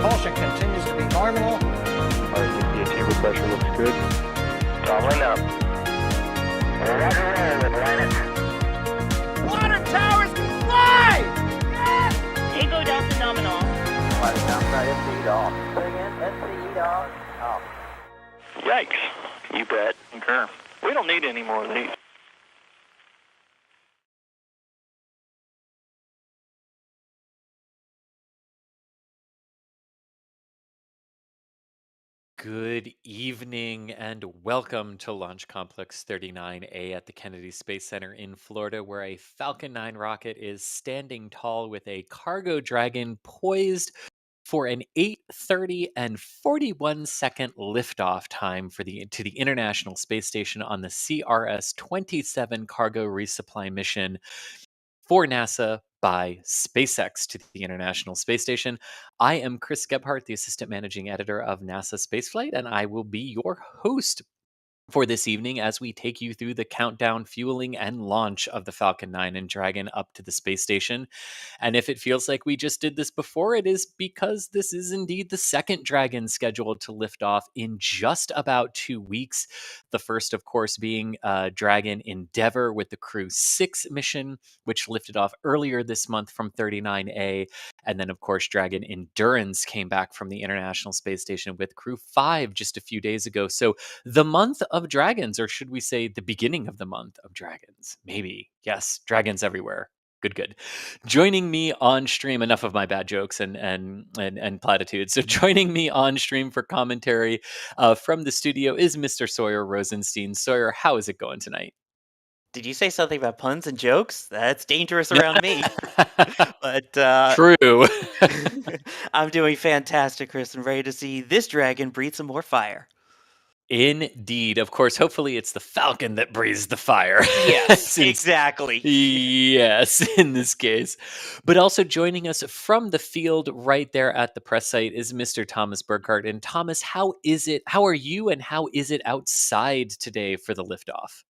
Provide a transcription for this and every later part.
Propulsion continues to be normal. Chamber pressure looks good. Doubling up. Roger, roll, Atlantis. Water towers can fly! Yes! Tango Delta nominal. Flight downside, SC off. Bring in, SC off. Yikes. You bet. Concur. We don't need any more of these. Good evening and welcome to Launch Complex 39A at the Kennedy Space Center in Florida, where a Falcon 9 rocket is standing tall with a cargo Dragon poised for an 8:30 and 41 second liftoff time to the International Space Station on the CRS-27 cargo resupply mission for NASA by SpaceX to the International Space Station. I am Chris Gebhardt, the Assistant Managing Editor of NASA Spaceflight, and I will be your host for this evening as we take you through the countdown, fueling, and launch of the Falcon 9 and Dragon up to the space station. And if it feels like we just did this before, it is because this is indeed the second Dragon scheduled to lift off in just about 2 weeks. The first, of course, being Dragon Endeavour with the Crew 6 mission, which lifted off earlier this month from 39A. And then, of course, Dragon Endurance came back from the International Space Station with Crew 5 just a few days ago. So the month of Dragons, or should we say the beginning of the month of Dragons? Maybe. Yes, dragons everywhere. Good. Joining me on stream, enough of my bad jokes and platitudes. So joining me on stream for commentary from the studio is Mr. Sawyer Rosenstein. Sawyer, how is it going tonight? Did you say something about puns and jokes? That's dangerous around me. But True. I'm doing fantastic, Chris, and ready to see this dragon breathe some more fire. Indeed. Of course, hopefully it's the Falcon that breathes the fire. Yes, exactly. Yes, in this case. But also joining us from the field right there at the press site is Mr. Thomas Burkhardt. And Thomas, how are you and how is it outside today for the liftoff?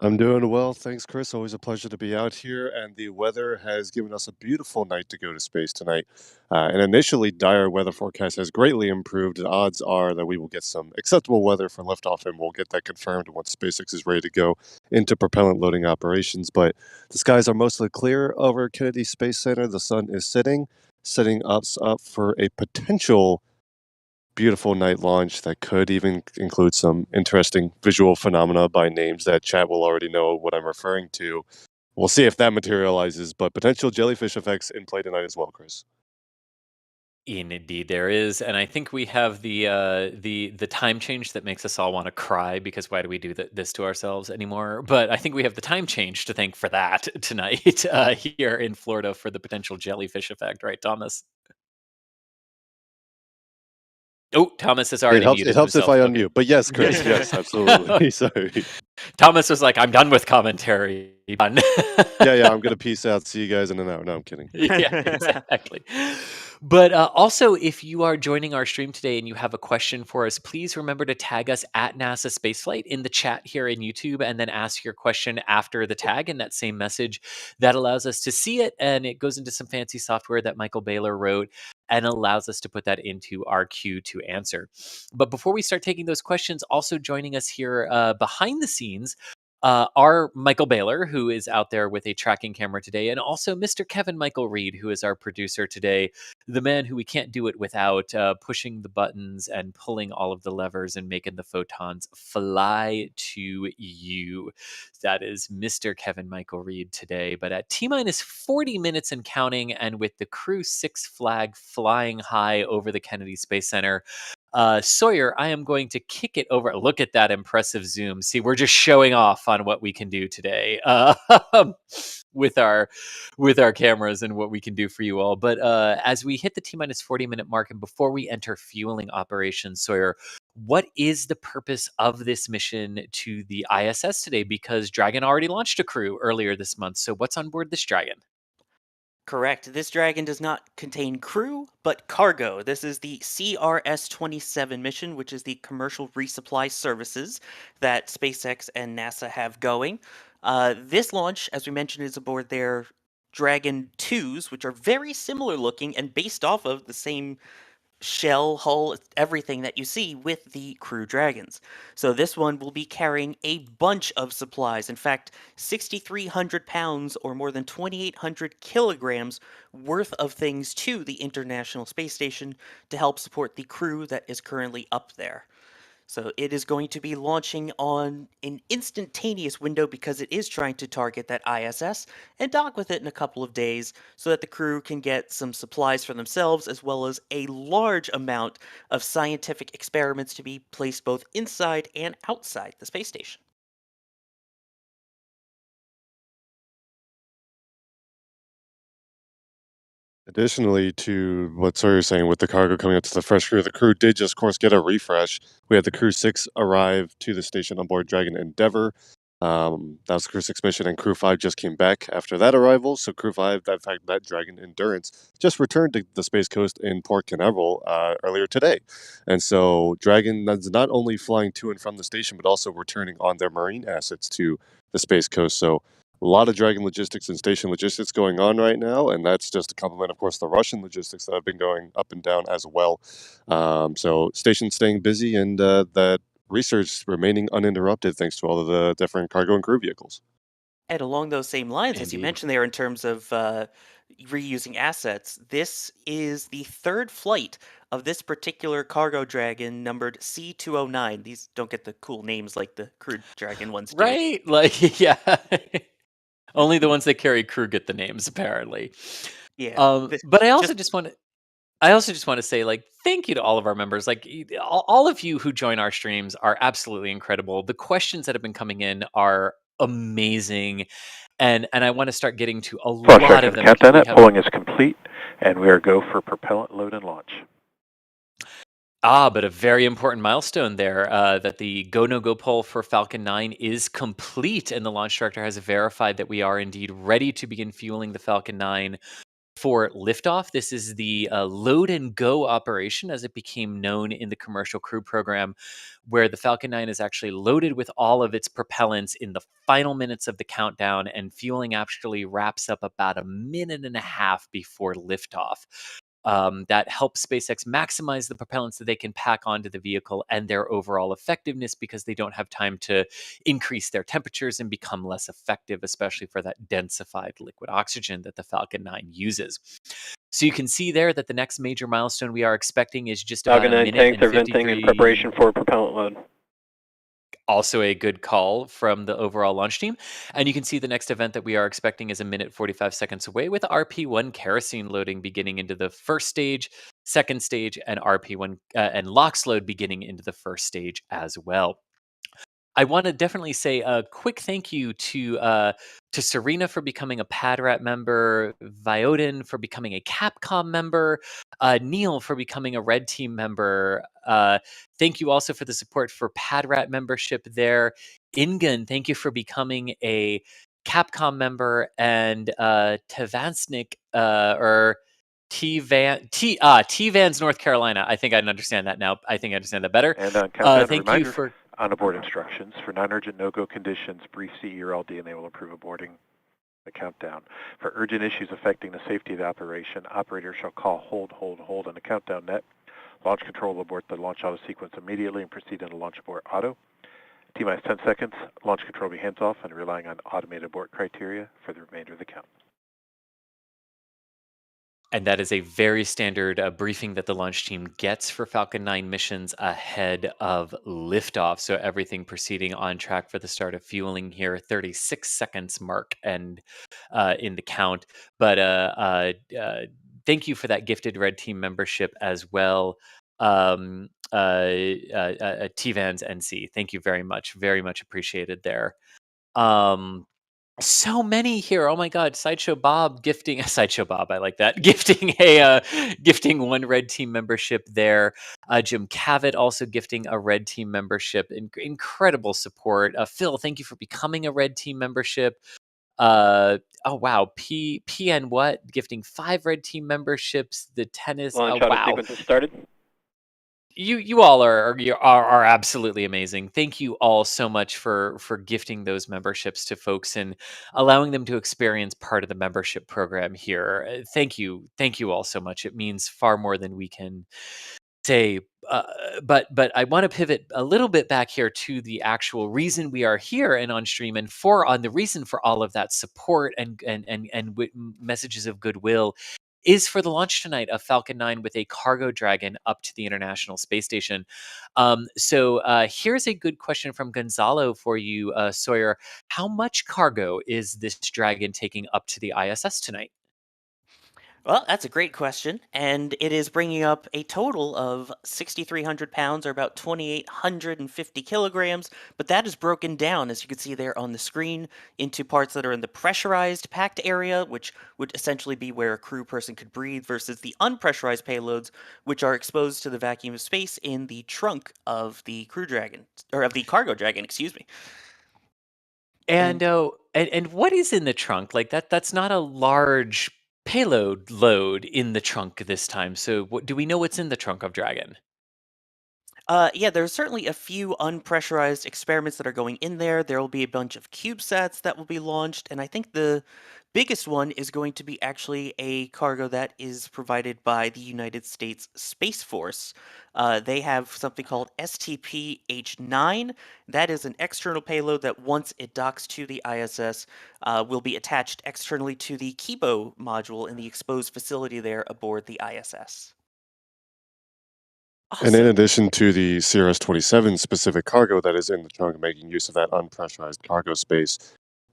I'm doing well, thanks, Chris. Always a pleasure to be out here, and the weather has given us a beautiful night to go to space tonight. An initially dire weather forecast has greatly improved. The odds are that we will get some acceptable weather for liftoff, and we'll get that confirmed once SpaceX is ready to go into propellant loading operations. But the skies are mostly clear over Kennedy Space Center. The sun is setting us up for a potential beautiful night launch that could even include some interesting visual phenomena by names that chat will already know what I'm referring to. We'll see if that materializes, but potential jellyfish effects in play tonight as well, Chris. Indeed, there is, and I think we have the time change that makes us all want to cry because why do we do this to ourselves anymore? But I think we have the time change to thank for that tonight here in Florida for the potential jellyfish effect, right, Thomas? Oh, Thomas has already muted It helps if himself. I Okay. unmute, but yes, Chris, yes, absolutely. Sorry. Thomas was like, "I'm done with commentary." Done. Yeah, I'm gonna peace out. See you guys in an hour. No, I'm kidding. Yeah, exactly. But also, if you are joining our stream today and you have a question for us, please remember to tag us at NASA Spaceflight in the chat here in YouTube and then ask your question after the tag in that same message. That allows us to see it, and it goes into some fancy software that Michael Baylor wrote and allows us to put that into our queue to answer. But before we start taking those questions, also joining us here behind the scenes are Michael Baylor, who is out there with a tracking camera today, and also Mr. Kevin Michael Reed, who is our producer today, the man who we can't do it without, pushing the buttons and pulling all of the levers and making the photons fly to you. That is Mr. Kevin Michael Reed today. But at T-minus 40 minutes and counting, and with the Crew 6 flag flying high over the Kennedy Space Center, Sawyer, I am going to kick it over. Look at that impressive zoom. See, we're just showing off on what we can do today with our cameras and what we can do for you all. But as we hit the T-minus 40 minute mark and before we enter fueling operations, Sawyer, what is the purpose of this mission to the ISS today? Because Dragon already launched a crew earlier this month. So what's on board this Dragon? Correct. This Dragon does not contain crew, but cargo. This is the CRS-27 mission, which is the commercial resupply services that SpaceX and NASA have going. This launch, as we mentioned, is aboard their Dragon 2s, which are very similar looking and based off of the same shell, hull, everything that you see with the Crew Dragons. So this one will be carrying a bunch of supplies. In fact, 6,300 pounds or more than 2,800 kilograms worth of things to the International Space Station to help support the crew that is currently up there. So it is going to be launching on an instantaneous window because it is trying to target that ISS and dock with it in a couple of days so that the crew can get some supplies for themselves as well as a large amount of scientific experiments to be placed both inside and outside the space station. Additionally to what Sawyer's saying with the cargo coming up to the fresh crew, the crew did just, of course, get a refresh. We had the Crew 6 arrive to the station on board Dragon Endeavour. That was the Crew 6 mission, and Crew 5 just came back after that arrival. So Crew 5, in fact, that Dragon Endurance, just returned to the Space Coast in Port Canaveral earlier today. And so Dragon is not only flying to and from the station, but also returning on their marine assets to the Space Coast. So a lot of Dragon logistics and station logistics going on right now, and that's just to complement, of course, the Russian logistics that have been going up and down as well. So station staying busy, and that research remaining uninterrupted thanks to all of the different cargo and crew vehicles. And along those same lines, as you Indeed. mentioned there, in terms of reusing assets, this is the third flight of this particular cargo dragon numbered C209. These don't get the cool names like the Crew Dragon ones do. Right? Like, yeah. Only the ones that carry crew get the names, apparently. Yeah, But just I also just want to say, like, thank you to all of our members. Like, all of you who join our streams are absolutely incredible. The questions that have been coming in are amazing, and I want to start getting to a Flash lot of seconds them because countdown we up. have. Pulling is complete, and we are go for propellant load and launch. But a very important milestone there, that the go-no-go poll for Falcon 9 is complete, and the launch director has verified that we are indeed ready to begin fueling the Falcon 9 for liftoff. This is the load and go operation, as it became known in the commercial crew program, where the Falcon 9 is actually loaded with all of its propellants in the final minutes of the countdown, and fueling actually wraps up about a minute and a half before liftoff. That helps SpaceX maximize the propellants that they can pack onto the vehicle and their overall effectiveness, because they don't have time to increase their temperatures and become less effective, especially for that densified liquid oxygen that the Falcon 9 uses. So you can see there that the next major milestone we are expecting is just about Falcon a 9 minute tanks and are venting in preparation 53. for propellant load. Also a good call from the overall launch team. And you can see the next event that we are expecting is a minute 45 seconds away, with RP1 kerosene loading beginning into the first stage, second stage, and RP1 and LOX load beginning into the first stage as well. I want to definitely say a quick thank you to Serena for becoming a PadRat member, Vioden for becoming a Capcom member, Neil for becoming a Red Team member. Thank you also for the support for PadRat membership there. Ingun, thank you for becoming a Capcom member, and Tavansnik or T Vans North Carolina. I think I understand that now. I think I understand that better. And on countdown, Thank you reminder, for. on aboard instructions. For non-urgent no-go conditions, brief CE or LD, and they will approve aborting the countdown. For urgent issues affecting the safety of the operation, operator shall call hold on the countdown net. Launch control will abort the launch auto sequence immediately and proceed into launch abort auto. T-minus 10 seconds, launch control will be hands off and relying on automated abort criteria for the remainder of the count. And that is a very standard briefing that the launch team gets for Falcon 9 missions ahead of liftoff. So everything proceeding on track for the start of fueling here, 36 seconds mark and in the count. But thank you for that gifted Red Team membership as well. T-Vans NC, thank you very much appreciated there. So many here. Oh my God. Sideshow Bob gifting Sideshow Bob. I like that. Gifting one Red Team membership there. Jim Cavett also gifting a Red Team membership. Incredible support. Phil, thank you for becoming a Red Team membership. Oh wow. PN what? Gifting 5 Red Team memberships. The tennis. Launch Oh auto wow. sequence has started. You all are absolutely amazing. Thank you all so much for gifting those memberships to folks and allowing them to experience part of the membership program here. Thank you all so much. It means far more than we can say. Uh, but I want to pivot a little bit back here to the actual reason we are here and on stream, and on the reason for all of that support and messages of goodwill is for the launch tonight of Falcon 9 with a cargo dragon up to the International Space Station. So here's a good question from Gonzalo for you, Sawyer. How much cargo is this dragon taking up to the ISS tonight? Well, that's a great question, and it is bringing up a total of 6,300 pounds, or about 2,850 kilograms, but that is broken down, as you can see there on the screen, into parts that are in the pressurized packed area, which would essentially be where a crew person could breathe, versus the unpressurized payloads, which are exposed to the vacuum of space in the trunk of the Crew Dragon, or of the Cargo Dragon, excuse me. And what is in the trunk? Like that's not a large payload load in the trunk this time. So do we know what's in the trunk of Dragon? Yeah, there's certainly a few unpressurized experiments that are going in there. There will be a bunch of CubeSats that will be launched, and I think the biggest one is going to be actually a cargo that is provided by the United States Space Force. They have something called STP-H9. That is an external payload that once it docks to the ISS, will be attached externally to the Kibo module in the exposed facility there aboard the ISS. And in Awesome. addition to the CRS-27 specific cargo that is in the trunk, making use of that unpressurized cargo space,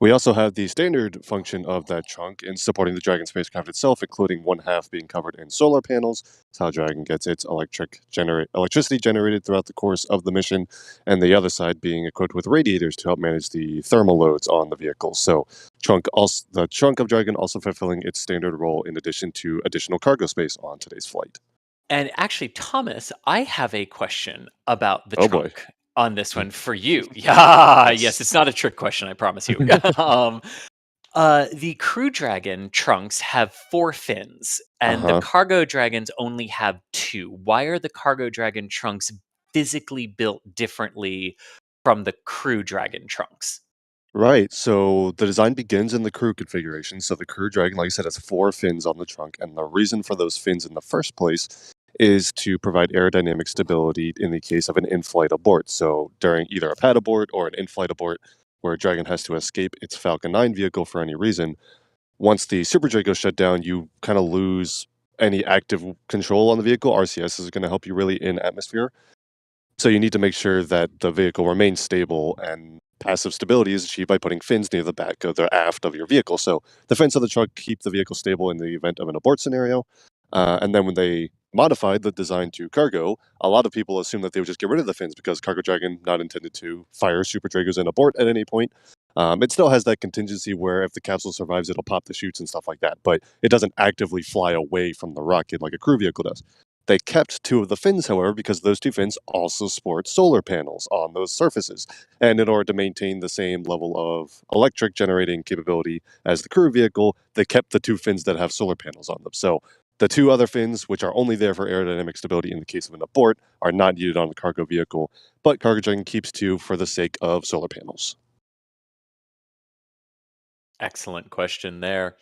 we also have the standard function of that trunk in supporting the Dragon spacecraft itself, including one half being covered in solar panels. That's how Dragon gets its electricity generated throughout the course of the mission, and the other side being equipped with radiators to help manage the thermal loads on the vehicle. So the trunk of Dragon also fulfilling its standard role in addition to additional cargo space on today's flight. And actually, Thomas, I have a question about the Oh boy. trunk on this one for you. Yeah, yes, Yes. it's not a trick question, I promise you. um, the Crew Dragon trunks have 4 fins, and the Uh-huh. Cargo Dragons only have 2. Why are the Cargo Dragon trunks physically built differently from the Crew Dragon trunks? Right. So the design begins in the crew configuration. So the Crew Dragon, like I said, has 4 fins on the trunk, and the reason for those fins in the first place is to provide aerodynamic stability in the case of an in-flight abort. So during either a pad abort or an in-flight abort, where Dragon has to escape its Falcon 9 vehicle for any reason, once the Super Draco shut down, you kind of lose any active control on the vehicle. RCS is going to help you really in atmosphere. So you need to make sure that the vehicle remains stable, and passive stability is achieved by putting fins near the back of the aft of your vehicle. So the fins of the truck keep the vehicle stable in the event of an abort scenario. And then when they modified the design to cargo, a lot of people assume that they would just get rid of the fins because Cargo Dragon not intended to fire Super Dragos in abort at any point. It still has that contingency where if the capsule survives, it'll pop the chutes and stuff like that, but it doesn't actively fly away from the rocket like a crew vehicle does. They kept 2 of the fins, however, because those 2 fins also sport solar panels on those surfaces. And in order to maintain the same level of electric generating capability as the crew vehicle, they kept the 2 fins that have solar panels on them. So the 2 other fins, which are only there for aerodynamic stability in the case of an abort, are not needed on the cargo vehicle, but Cargo Dragon keeps 2 for the sake of solar panels. Excellent question there.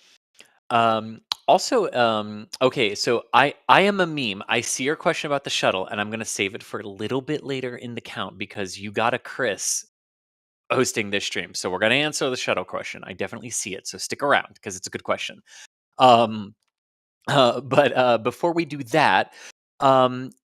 Okay, so I am a meme. I see your question about the shuttle, and I'm gonna save it for a little bit later in the count because you got a Chris hosting this stream. So we're gonna answer the shuttle question. I definitely see it, so stick around because it's a good question. But before we do that,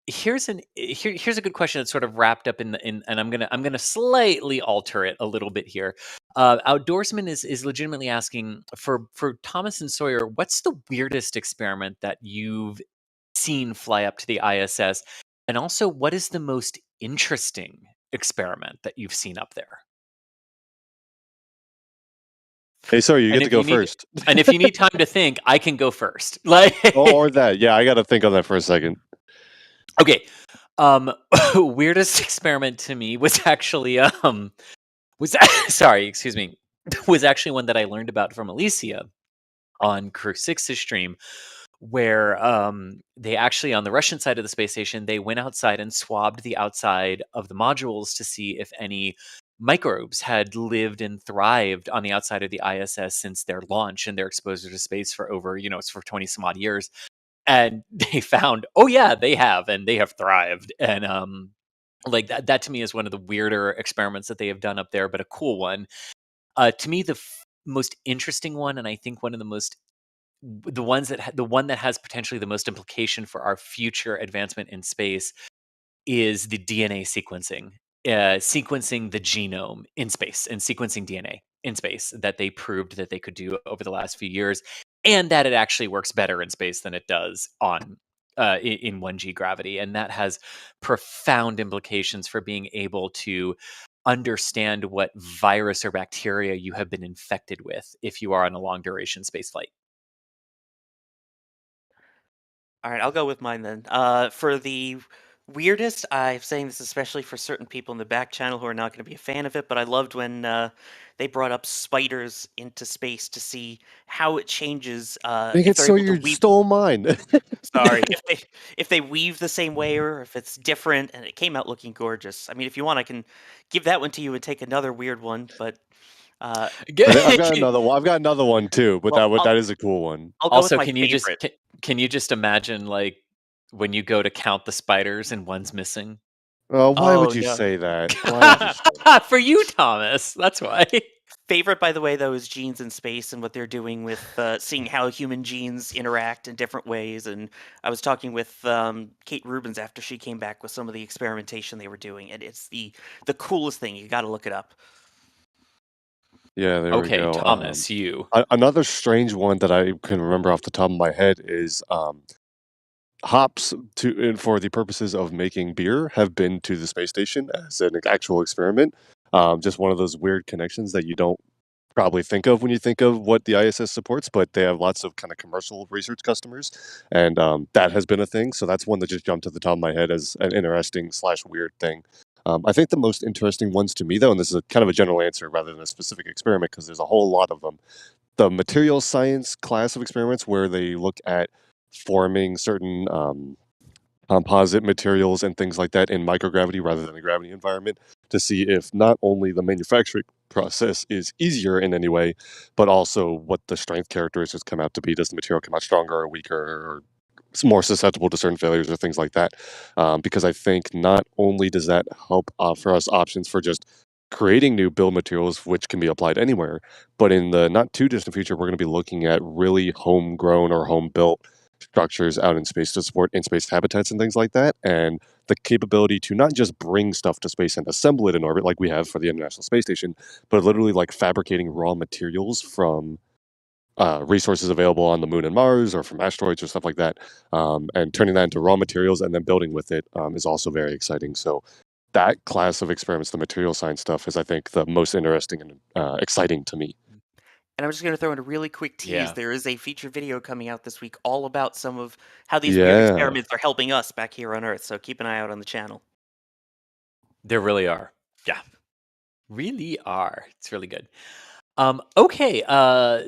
here's here's a good question that's sort of wrapped up and I'm gonna slightly alter it a little bit here. Outdoorsman is legitimately asking for Thomas and Sawyer, what's the weirdest experiment that you've seen fly up to the ISS, and also what is the most interesting experiment that you've seen up there? Hey, sorry, you And get to if you go need first. and if you need time to think, I can go first. Like Or that. Yeah, I got to think on that for a second. Okay. Weirdest experiment to me was actually was sorry, excuse me, was actually one that I learned about from Alicia on Crew 6's stream, where they actually, on the Russian side of the space station, they went outside and swabbed the outside of the modules to see if any microbes had lived and thrived on the outside of the ISS since their launch and their exposure to space for over, it's for 20 some odd years. And they found, oh yeah, they have, and they have thrived. And like that to me is one of the weirder experiments that they have done up there, but a cool one. To me, the most interesting one, and I think one of the most the ones that the one that has potentially the most implication for our future advancement in space is the DNA sequencing, sequencing the genome in space and sequencing DNA in space that they proved that they could do over the last few years, and that it actually works better in space than it does on in 1G gravity, and that has profound implications for being able to understand what virus or bacteria you have been infected with if you are on a long duration space flight. All right, I'll go with mine then. For the weirdest, I'm saying this especially for certain people in the back channel who are not going to be a fan of it, but I loved when they brought up spiders into space to see how it changes Make if it they're so able to you weave. stole mine. Sorry, if they weave the same way or if it's different, and it came out looking gorgeous. I mean, if you want, I can give that one to you and take another weird one, but uh, I've got another one. I've got another one too, but well, that is a cool one. I'll go with Also, my favorite. can you just imagine, like, when you go to count the spiders and one's missing? Why Oh would you no. say that? Why would you say that? For you, Thomas. That's why. Favorite, by the way, though, is genes in space and what they're doing with seeing how human genes interact in different ways. And I was talking with Kate Rubins after she came back with some of the experimentation they were doing, and it's the coolest thing. You got to look it up. Yeah, there we Okay, go. Thomas, you. Another strange one that I can remember off the top of my head is hops for the purposes of making beer have been to the space station as an actual experiment. Just one of those weird connections that you don't probably think of when you think of what the ISS supports, but they have lots of kind of commercial research customers, and that has been a thing. So that's one that just jumped to the top of my head as an interesting slash weird thing. I think the most interesting ones to me, though, and this is a kind of a general answer rather than a specific experiment, because there's a whole lot of them. The material science class of experiments where they look at forming certain composite materials and things like that in microgravity rather than a gravity environment to see if not only the manufacturing process is easier in any way, but also what the strength characteristics come out to be. Does the material come out stronger or weaker or more susceptible to certain failures or things like that? Because I think not only does that help offer us options for just creating new build materials, which can be applied anywhere, but in the not too distant future, we're going to be looking at really homegrown or home built structures out in space to support in space habitats and things like that. And the capability to not just bring stuff to space and assemble it in orbit like we have for the International Space Station, but literally like fabricating raw materials from resources available on the moon and Mars or from asteroids or stuff like that, and turning that into raw materials and then building with it is also very exciting. So that class of experiments, the material science stuff, is I think the most interesting and exciting to me. And I'm just going to throw in a really quick tease. Yeah, There is a feature video coming out this week all about some of how these weird Yeah. experiments are helping us back here on Earth. So keep an eye out on the channel. there really are. Yeah, really are. It's really good. Okay,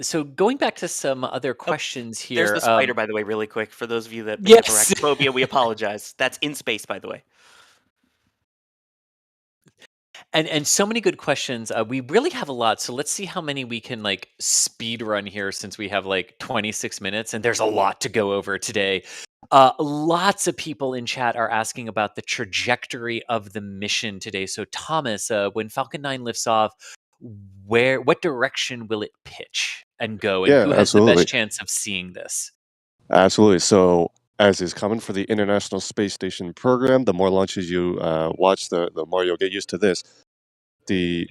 so going back to some other Oh, questions there's here. the spider, by the way, really quick. For those of you that may have Yes. arachnophobia, we apologize. That's in space, by the way. And so many good questions. We really have a lot, so let's see how many we can like speed run here since we have like 26 minutes, and there's a lot to go over today. Lots of people in chat are asking about the trajectory of the mission today. So Thomas, when Falcon 9 lifts off, what direction will it pitch and go, and Yeah, who has the absolutely. best chance of seeing this? Absolutely. So, as is common for the International Space Station program, the more launches you watch, the more you'll get used to this. The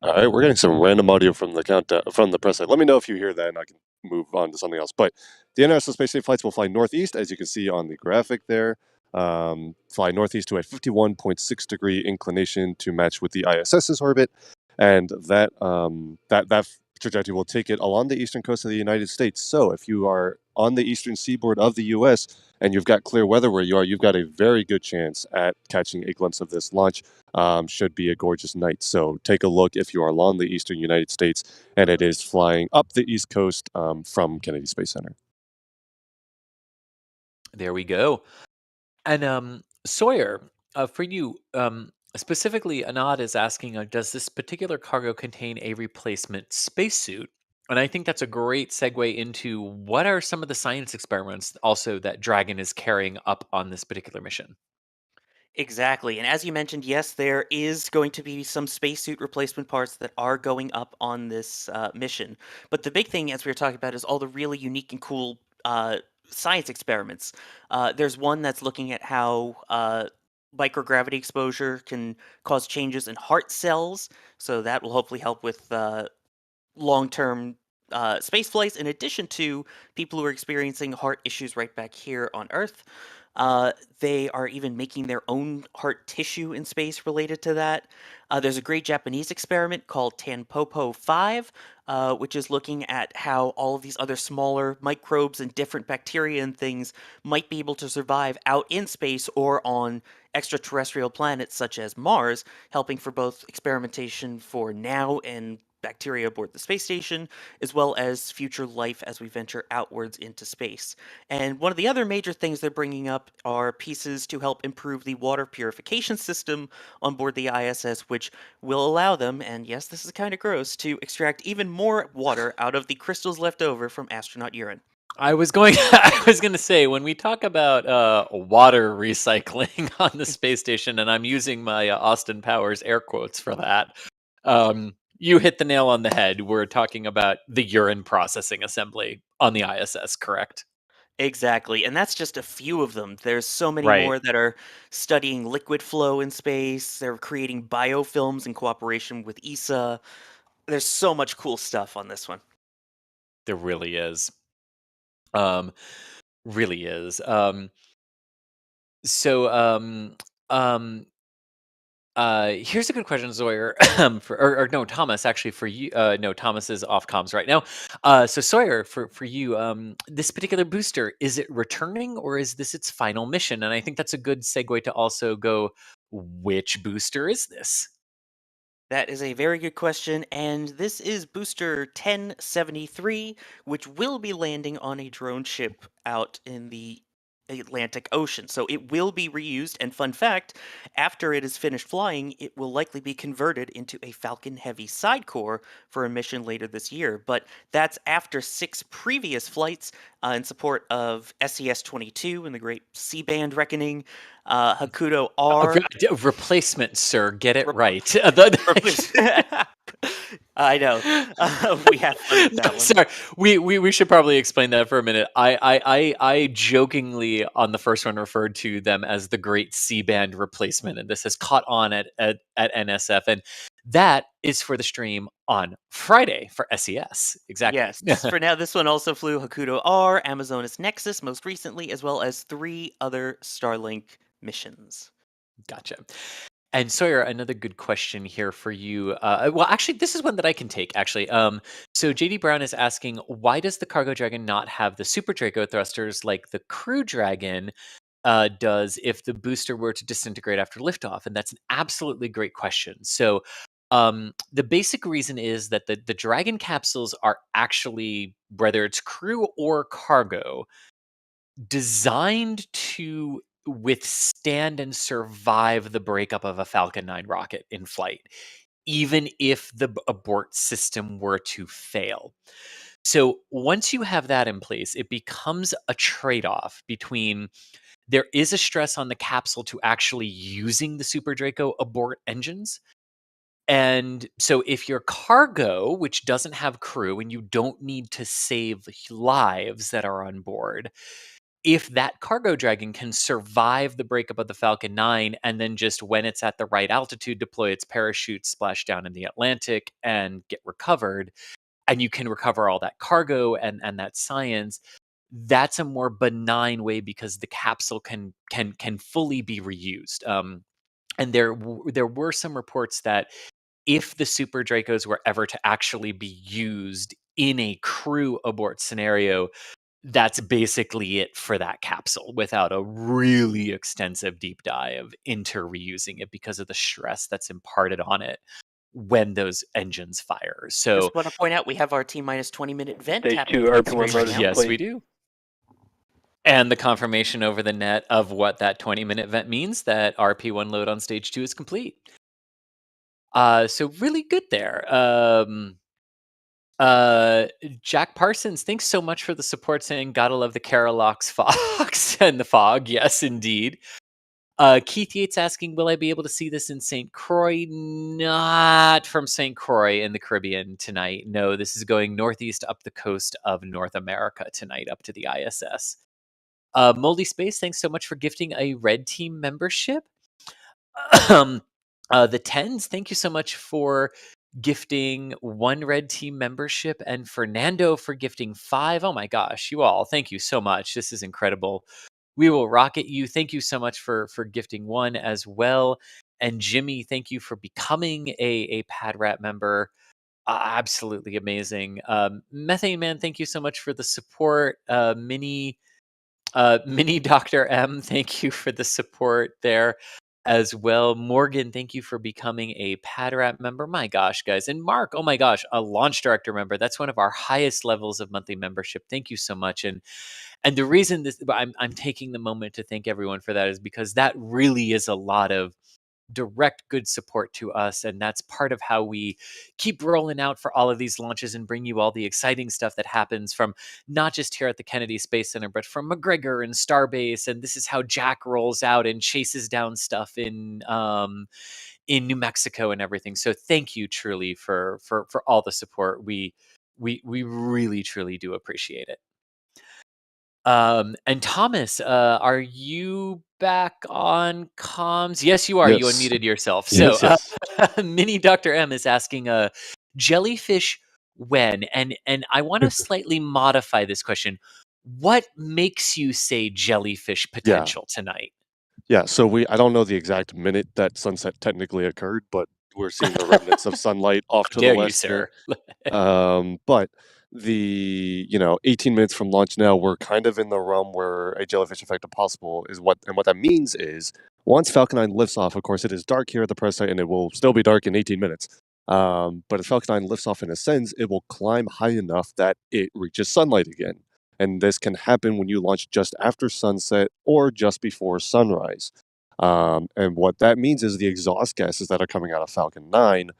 All right, we're getting some random audio from the countdown from the press site. Let me know if you hear that, and I can move on to something else. But the International Space Station flights will fly northeast, as you can see on the graphic there. Fly northeast to a 51.6-degree inclination to match with the ISS's orbit, and that trajectory will take it along the eastern coast of the United States. So, if you are on the eastern seaboard of the U.S. and you've got clear weather where you are, you've got a very good chance at catching a glimpse of this launch. Should be a gorgeous night. So take a look if you are along the eastern United States, and it is flying up the East Coast from Kennedy Space Center. There we go. And Sawyer, for you, specifically, Anad is asking, does this particular cargo contain a replacement spacesuit? And I think that's a great segue into what are some of the science experiments also that Dragon is carrying up on this particular mission? Exactly. And as you mentioned, yes, there is going to be some spacesuit replacement parts that are going up on this mission. But the big thing, as we were talking about, is all the really unique and cool science experiments. There's one that's looking at how microgravity exposure can cause changes in heart cells. So that will hopefully help with long-term space flights, in addition to people who are experiencing heart issues right back here on Earth. They are even making their own heart tissue in space related to that. There's a great Japanese experiment called Tanpopo 5, which is looking at how all of these other smaller microbes and different bacteria and things might be able to survive out in space or on extraterrestrial planets such as Mars, helping for both experimentation for now and bacteria aboard the space station, as well as future life as we venture outwards into space. And one of the other major things they're bringing up are pieces to help improve the water purification system on board the ISS, which will allow them, and yes, this is kind of gross, to extract even more water out of the crystals left over from astronaut urine. I was going I was going to say, when we talk about water recycling on the space station, and I'm using my Austin Powers air quotes for that, you hit the nail on the head. We're talking about the urine processing assembly on the ISS, correct? Exactly, and that's just a few of them. There's so many Right. more that are studying liquid flow in space. They're creating biofilms in cooperation with ESA. There's so much cool stuff on this one. There really is. Um, really is. So um here's a good question, Sawyer. Or no, Thomas, actually for you. No, Thomas is off comms right now. So Sawyer, for you, this particular booster, is it returning or is this its final mission? And I think that's a good segue to also go, which booster is this? That is a very good question, and this is booster 1073, which will be landing on a drone ship out in the Atlantic Ocean. So it will be reused, and fun fact, after it is finished flying, it will likely be converted into a Falcon Heavy sidecore for a mission later this year. But that's after 6 previous flights in support of SES-22 and the Great C-band Reckoning, Hakuto R. Replacement, sir. Get it Rep- right. Replace- I know. We have fun with that one. Sorry, we should probably explain that for a minute. I jokingly on the first one referred to them as the Great C-band replacement, and this has caught on at NSF, and that is for the stream on Friday for SES. Exactly. Yes. For now, this one also flew Hakuto R, Amazonas Nexus most recently, as well as 3 other Starlink missions. Gotcha. And Sawyer, another good question here for you. Well, actually, this is one that I can take. Actually, so JD Brown is asking, why does the Cargo Dragon not have the Super Draco thrusters like the Crew Dragon does if the booster were to disintegrate after liftoff? And that's an absolutely great question. So, the basic reason is that the Dragon capsules are actually, whether it's crew or cargo, designed to withstand and survive the breakup of a Falcon 9 rocket in flight, even if the abort system were to fail. So once you have that in place, it becomes a trade-off between there is a stress on the capsule to actually using the Super Draco abort engines. And so if your cargo, which doesn't have crew and you don't need to save lives that are on board, if that cargo dragon can survive the breakup of the Falcon 9 and then just when it's at the right altitude, deploy its parachute, splash down in the Atlantic and get recovered, and you can recover all that cargo and that science, that's a more benign way because the capsule can fully be reused. And there were some reports that if the Super Dracos were ever to actually be used in a crew abort scenario, that's basically it for that capsule without a really extensive deep dive into reusing it because of the stress that's imparted on it when those engines fire. So, Just want to point out we have our T-minus 20-minute vent Stage happening 2 on RP1 screen right mode is now. yes, complete. we do. And the confirmation over the net of what that 20-minute vent means, that RP1 load on stage 2 is complete. So really good there. Jack Parsons, thanks so much for the support, saying gotta love the Carolox Fox and the fog. Yes, indeed. Keith Yates asking, will I be able to see this in St. Croix? Not from St. Croix in the Caribbean tonight. No, this is going northeast up the coast of North America tonight, up to the ISS. Moldy Space, thanks so much for gifting a Red Team membership. The Tens, thank you so much for gifting 1 Red Team membership, and Fernando for gifting 5. Oh my gosh, you all, thank you so much. This is incredible. We will rocket you. Thank you so much for gifting 1 as well. And Jimmy, thank you for becoming a Pad Rat member. Absolutely amazing. Methane Man, thank you so much for the support. Mini Dr. M, thank you for the support there as well. Morgan, thank you for becoming a Padrat member. My gosh, guys. And Mark, oh my gosh, a launch director member. That's one of our highest levels of monthly membership. Thank you so much. And the reason this I'm taking the moment to thank everyone for that is because that really is a lot of direct good support to us, and that's part of how we keep rolling out for all of these launches and bring you all the exciting stuff that happens from not just here at the Kennedy Space Center, but from McGregor and Starbase. And this is how Jack rolls out and chases down stuff in New Mexico and everything. So thank you truly for all the support. We really truly do appreciate it. And Thomas, are you back on comms? Yes, you are. You Yes. unmuted yourself. Yes, So, yes. Mini Dr. M is asking, jellyfish when? And I want to slightly modify this question. What makes you say jellyfish Yeah. potential tonight? Yeah, so I don't know the exact minute that sunset technically occurred, but we're seeing the remnants of sunlight off to the Dare you, west here. sir? But 18 minutes from launch now, we're kind of in the realm where a jellyfish effect is possible. What that means is once Falcon 9 lifts off, of course, it is dark here at the press site, and it will still be dark in 18 minutes. But if Falcon 9 lifts off and ascends, it will climb high enough that it reaches sunlight again. And this can happen when you launch just after sunset or just before sunrise. And what that means is the exhaust gases that are coming out of Falcon 9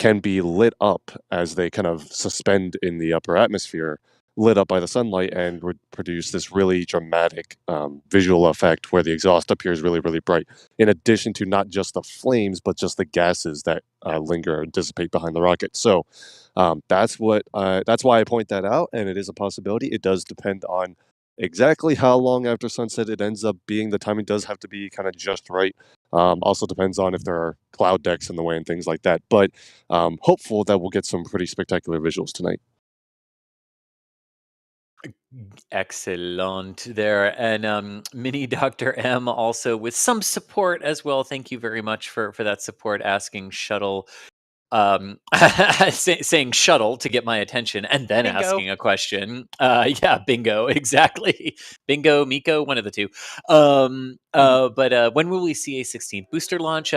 can be lit up as they kind of suspend in the upper atmosphere, lit up by the sunlight, and would produce this really dramatic visual effect where the exhaust appears really, really bright, in addition to not just the flames, but just the gases that linger and dissipate behind the rocket. So that's why I point that out, and it is a possibility. It does depend on exactly how long after sunset it ends up being. The timing does have to be kind of just right. Also depends on if there are cloud decks in the way and things like that. But hopeful that we'll get some pretty spectacular visuals tonight. Excellent there. And Mini Dr. M also with some support as well. Thank you very much for that support, asking shuttle, saying shuttle to get my attention and then Bingo. asking a question. Yeah, bingo, exactly. Bingo, Miko, one of the two. But when will we see a 16th booster launch?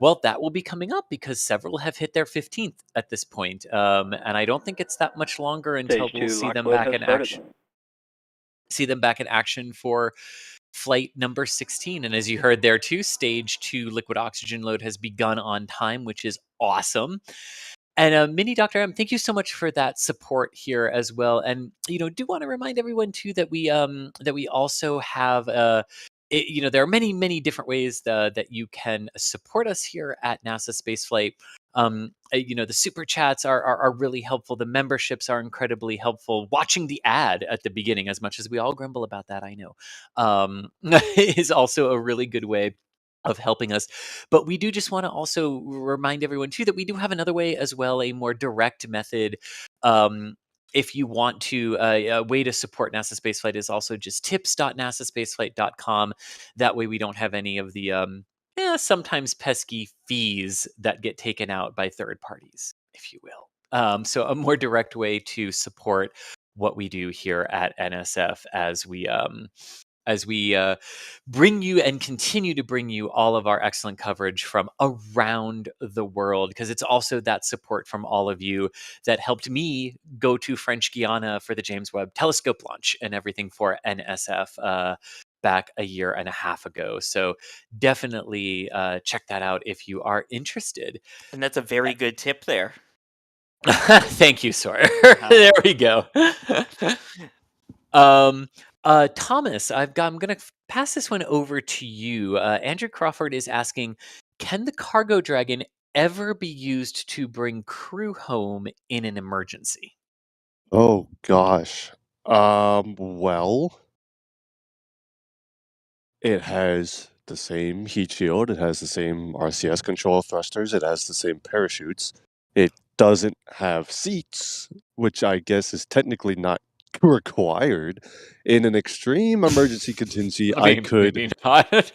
Well, that will be coming up because several have hit their 15th at this point. And I don't think it's that much longer until Stage we'll 2 see launch them load back has in started. action. See them back in action for flight number 16. And as you heard there too, stage 2 liquid oxygen load has begun on time, which is awesome. And Mini Dr. M, thank you so much for that support here as well. And do want to remind everyone too that we also have there are many different ways that you can support us here at NASA Spaceflight. The super chats are really helpful. The memberships are incredibly helpful. Watching the ad at the beginning, as much as we all grumble about that, I know, is also a really good way of helping us. But we do just want to also remind everyone too that we do have another way as well, a more direct method. If you want to, a way to support NASA Spaceflight is also just tips.nasaspaceflight.com. That way we don't have any of the sometimes pesky fees that get taken out by third parties, if you will. So a more direct way to support what we do here at NSF as we as we bring you and continue to bring you all of our excellent coverage from around the world, because it's also that support from all of you that helped me go to French Guiana for the James Webb Telescope launch and everything for NSF back a year and a half ago. So definitely check that out if you are interested. And that's a very good tip there. Thank you, Sawyer. There we go. Thomas, I'm going to pass this one over to you. Andrew Crawford is asking, can the cargo dragon ever be used to bring crew home in an emergency? Oh gosh. Well, it has the same heat shield, it has the same RCS control thrusters, it has the same parachutes. It doesn't have seats, which I guess is technically not required. In an extreme emergency contingency, I could Maybe not.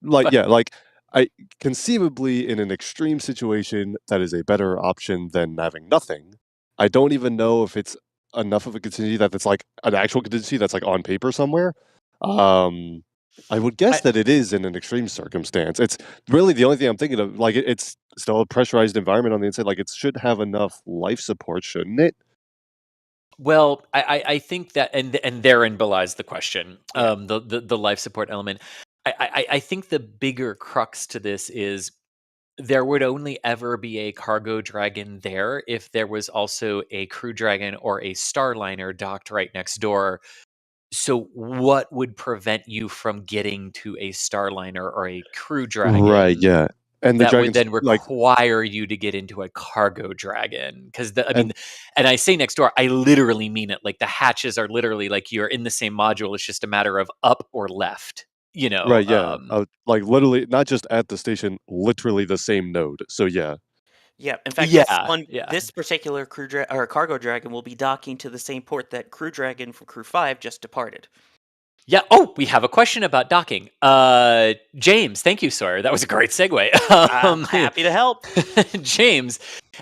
like yeah, like I conceivably in an extreme situation that is a better option than having nothing. I don't even know if it's enough of a contingency that it's like an actual contingency that's like on paper somewhere. Um, I would guess that it is in an extreme circumstance. It's really the only thing I'm thinking of. Like it's still a pressurized environment on the inside. Like it should have enough life support, shouldn't it? Well, I think that, and therein belies the question, Yeah. the life support element. I think the bigger crux to this is there would only ever be a cargo dragon there if there was also a crew dragon or a starliner docked right next door. So what would prevent you from getting to a starliner or a crew Right. dragon Yeah. And the that would dragons then like require you to get into a cargo dragon? Because I and mean, and I say next door, I literally mean it. Like the hatches are literally like you're in the same module. It's just a matter of up or left. You know, right. Yeah. Like literally, not just at the station, literally the same node. So yeah. Yeah. In fact, yeah, yeah. this particular or cargo dragon will be docking to the same port that Crew Dragon from Crew 5 just departed. Yeah. Oh, we have a question about docking. James, thank you, Sawyer. That was a great segue. I'm happy to help. James,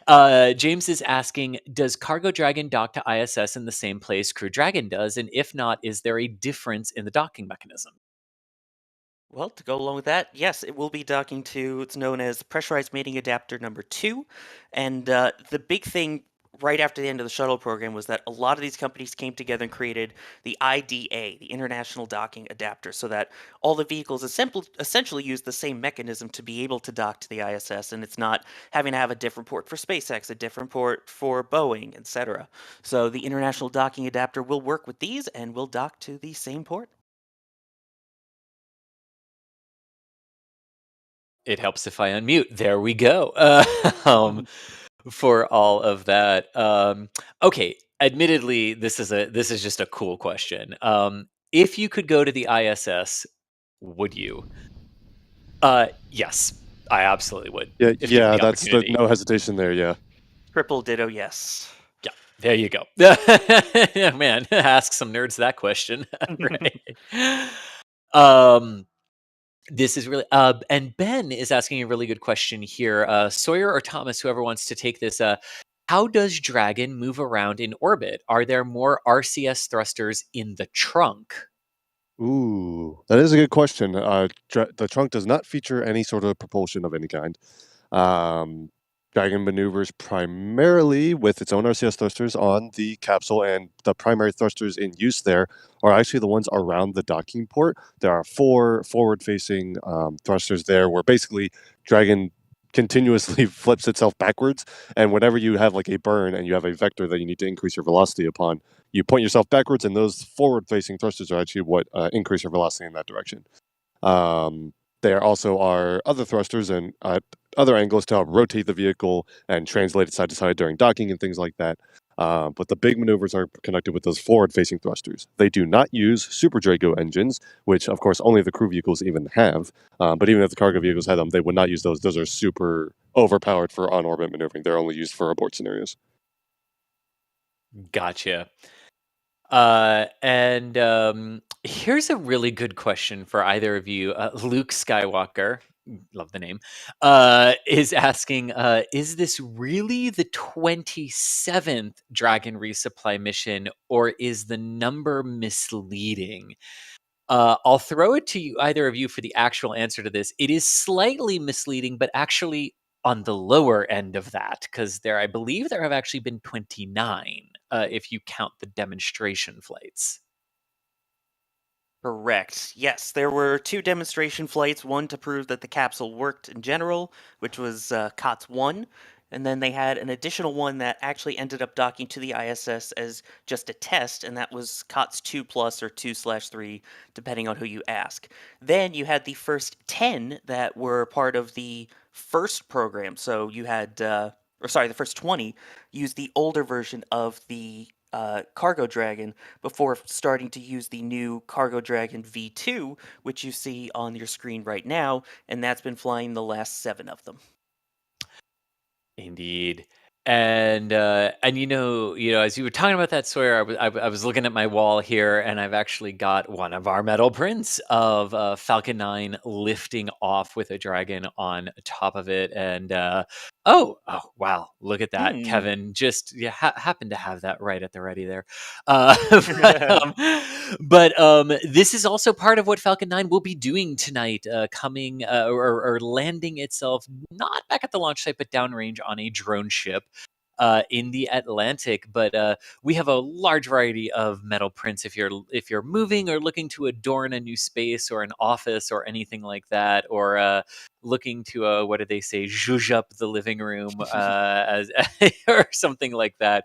James is asking, does Cargo Dragon dock to ISS in the same place Crew Dragon does? And if not, is there a difference in the docking mechanism? Well, to go along with that, yes, it will be docking to, it's known as pressurized mating adapter number 2. And the big thing right after the end of the shuttle program was that a lot of these companies came together and created the IDA, the International Docking Adapter, so that all the vehicles essentially use the same mechanism to be able to dock to the ISS, and it's not having to have a different port for SpaceX, a different port for Boeing, etc. So the International Docking Adapter will work with these and will dock to the same port. It helps if I unmute. There we go. For all of that. Okay. Admittedly, this is just a cool question. If you could go to the ISS, would you? Yes, I absolutely would. Yeah. If given Yeah. the That's the opportunity. no hesitation there. Yeah. Triple ditto, yes. Yeah, there you go. Man, ask some nerds that question. Right. Um, this is really and Ben is asking a really good question here. Sawyer or Thomas, whoever wants to take this. How does Dragon move around in orbit? Are there more RCS thrusters in the trunk? Ooh, that is a good question. The trunk does not feature any sort of propulsion of any kind. Um, Dragon maneuvers primarily with its own RCS thrusters on the capsule, and the primary thrusters in use there are actually the ones around the docking port. There are 4 forward-facing thrusters there, where basically Dragon continuously flips itself backwards, and whenever you have like a burn and you have a vector that you need to increase your velocity upon, you point yourself backwards, and those forward-facing thrusters are actually what increase your velocity in that direction. Um, there also are other thrusters and other angles to help rotate the vehicle and translate it side to side during docking and things like that. But the big maneuvers are conducted with those forward-facing thrusters. They do not use Super Draco engines, which of course only the crew vehicles even have. But even if the cargo vehicles had them, they would not use those. Those are super overpowered for on-orbit maneuvering. They're only used for abort scenarios. Gotcha. And here's a really good question for either of you. Luke Skywalker, love the name, is asking, is this really the 27th Dragon resupply mission, or is the number misleading? I'll throw it to you, either of you, for the actual answer to this. It is slightly misleading, but actually on the lower end of that, because I believe there have actually been 29, if you count the demonstration flights. Correct. Yes, there were 2 demonstration flights, one to prove that the capsule worked in general, which was COTS 1, and then they had an additional one that actually ended up docking to the ISS as just a test, and that was COTS 2 plus or 2/3, depending on who you ask. Then you had the first 10 that were part of the first program. So you had, or sorry, the first 20 used the older version of the Cargo Dragon before starting to use the new Cargo Dragon V2, which you see on your screen right now, and that's been flying the last 7 of them. Indeed. And as you were talking about that, Sawyer, I was looking at my wall here, and I've actually got one of our metal prints of Falcon 9 lifting off with a dragon on top of it. And oh wow, look at that, Hmm. Kevin! Just happened to have that right at the ready there. But this is also part of what Falcon 9 will be doing tonight, coming or landing itself not back at the launch site, but downrange on a drone ship in the Atlantic. But we have a large variety of metal prints if you're moving or looking to adorn a new space or an office or anything like that, or looking to what do they say, zhuzh up the living room as or something like that.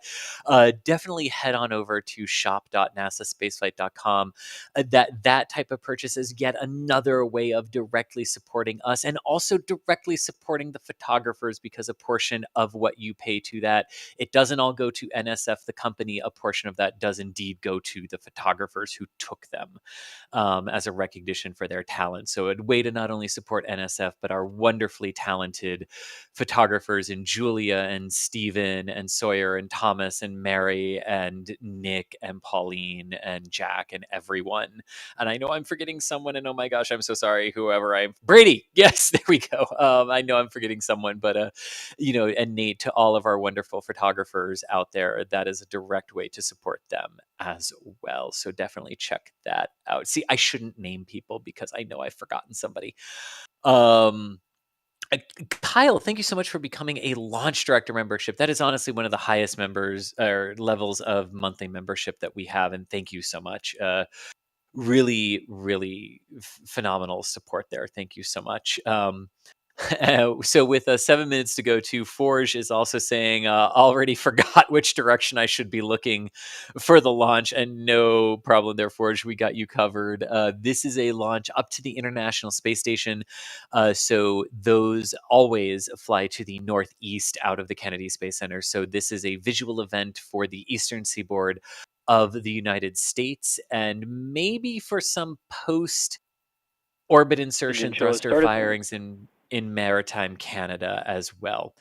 Definitely head on over to shop.nasaspaceflight.com. That type of purchase is yet another way of directly supporting us and also directly supporting the photographers, because a portion of what you pay to that, it doesn't all go to NSF, the company. A portion of that does indeed go to the photographers who took them, as a recognition for their talent. So a way to not only support NSF, but our wonderfully talented photographers in Julia and Stephen and Sawyer and Thomas and Mary and Nick and Pauline and Jack and everyone. And I know I'm forgetting someone, and oh my gosh, I'm so sorry, whoever Brady. Yes, there we go. I know I'm forgetting someone, but and Nate, to all of our wonderful photographers out there, that is a direct way to support them as well. So definitely check that out. See, I shouldn't name people because I know I've forgotten somebody. Um, Kyle, thank you so much for becoming a launch director membership. That is honestly one of the highest members or levels of monthly membership that we have, and thank you so much. Really, really phenomenal support there. Thank you so much. So with 7 minutes to go, to Forge is also saying, already forgot which direction I should be looking for the launch, and no problem there, Forge. We got you covered. This is a launch up to the International Space Station. So those always fly to the northeast out of the Kennedy Space Center. So this is a visual event for the eastern seaboard of the United States, and maybe for some post orbit insertion thruster firings in maritime Canada as well.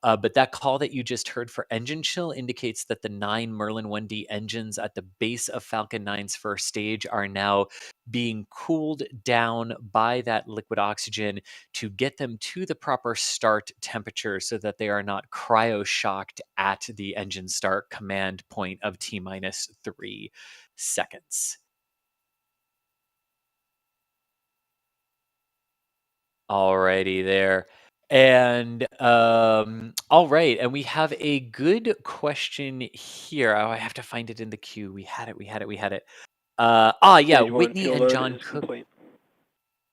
But that call that you just heard for engine chill indicates that the 9 Merlin 1D engines at the base of Falcon 9's first stage are now being cooled down by that liquid oxygen to get them to the proper start temperature so that they are not cryo-shocked at the engine start command point of T-minus 3 seconds. Alrighty there. And all right, and we have a good question here. Oh, I have to find it in the queue. We had it. Yeah, Whitney and John Cook.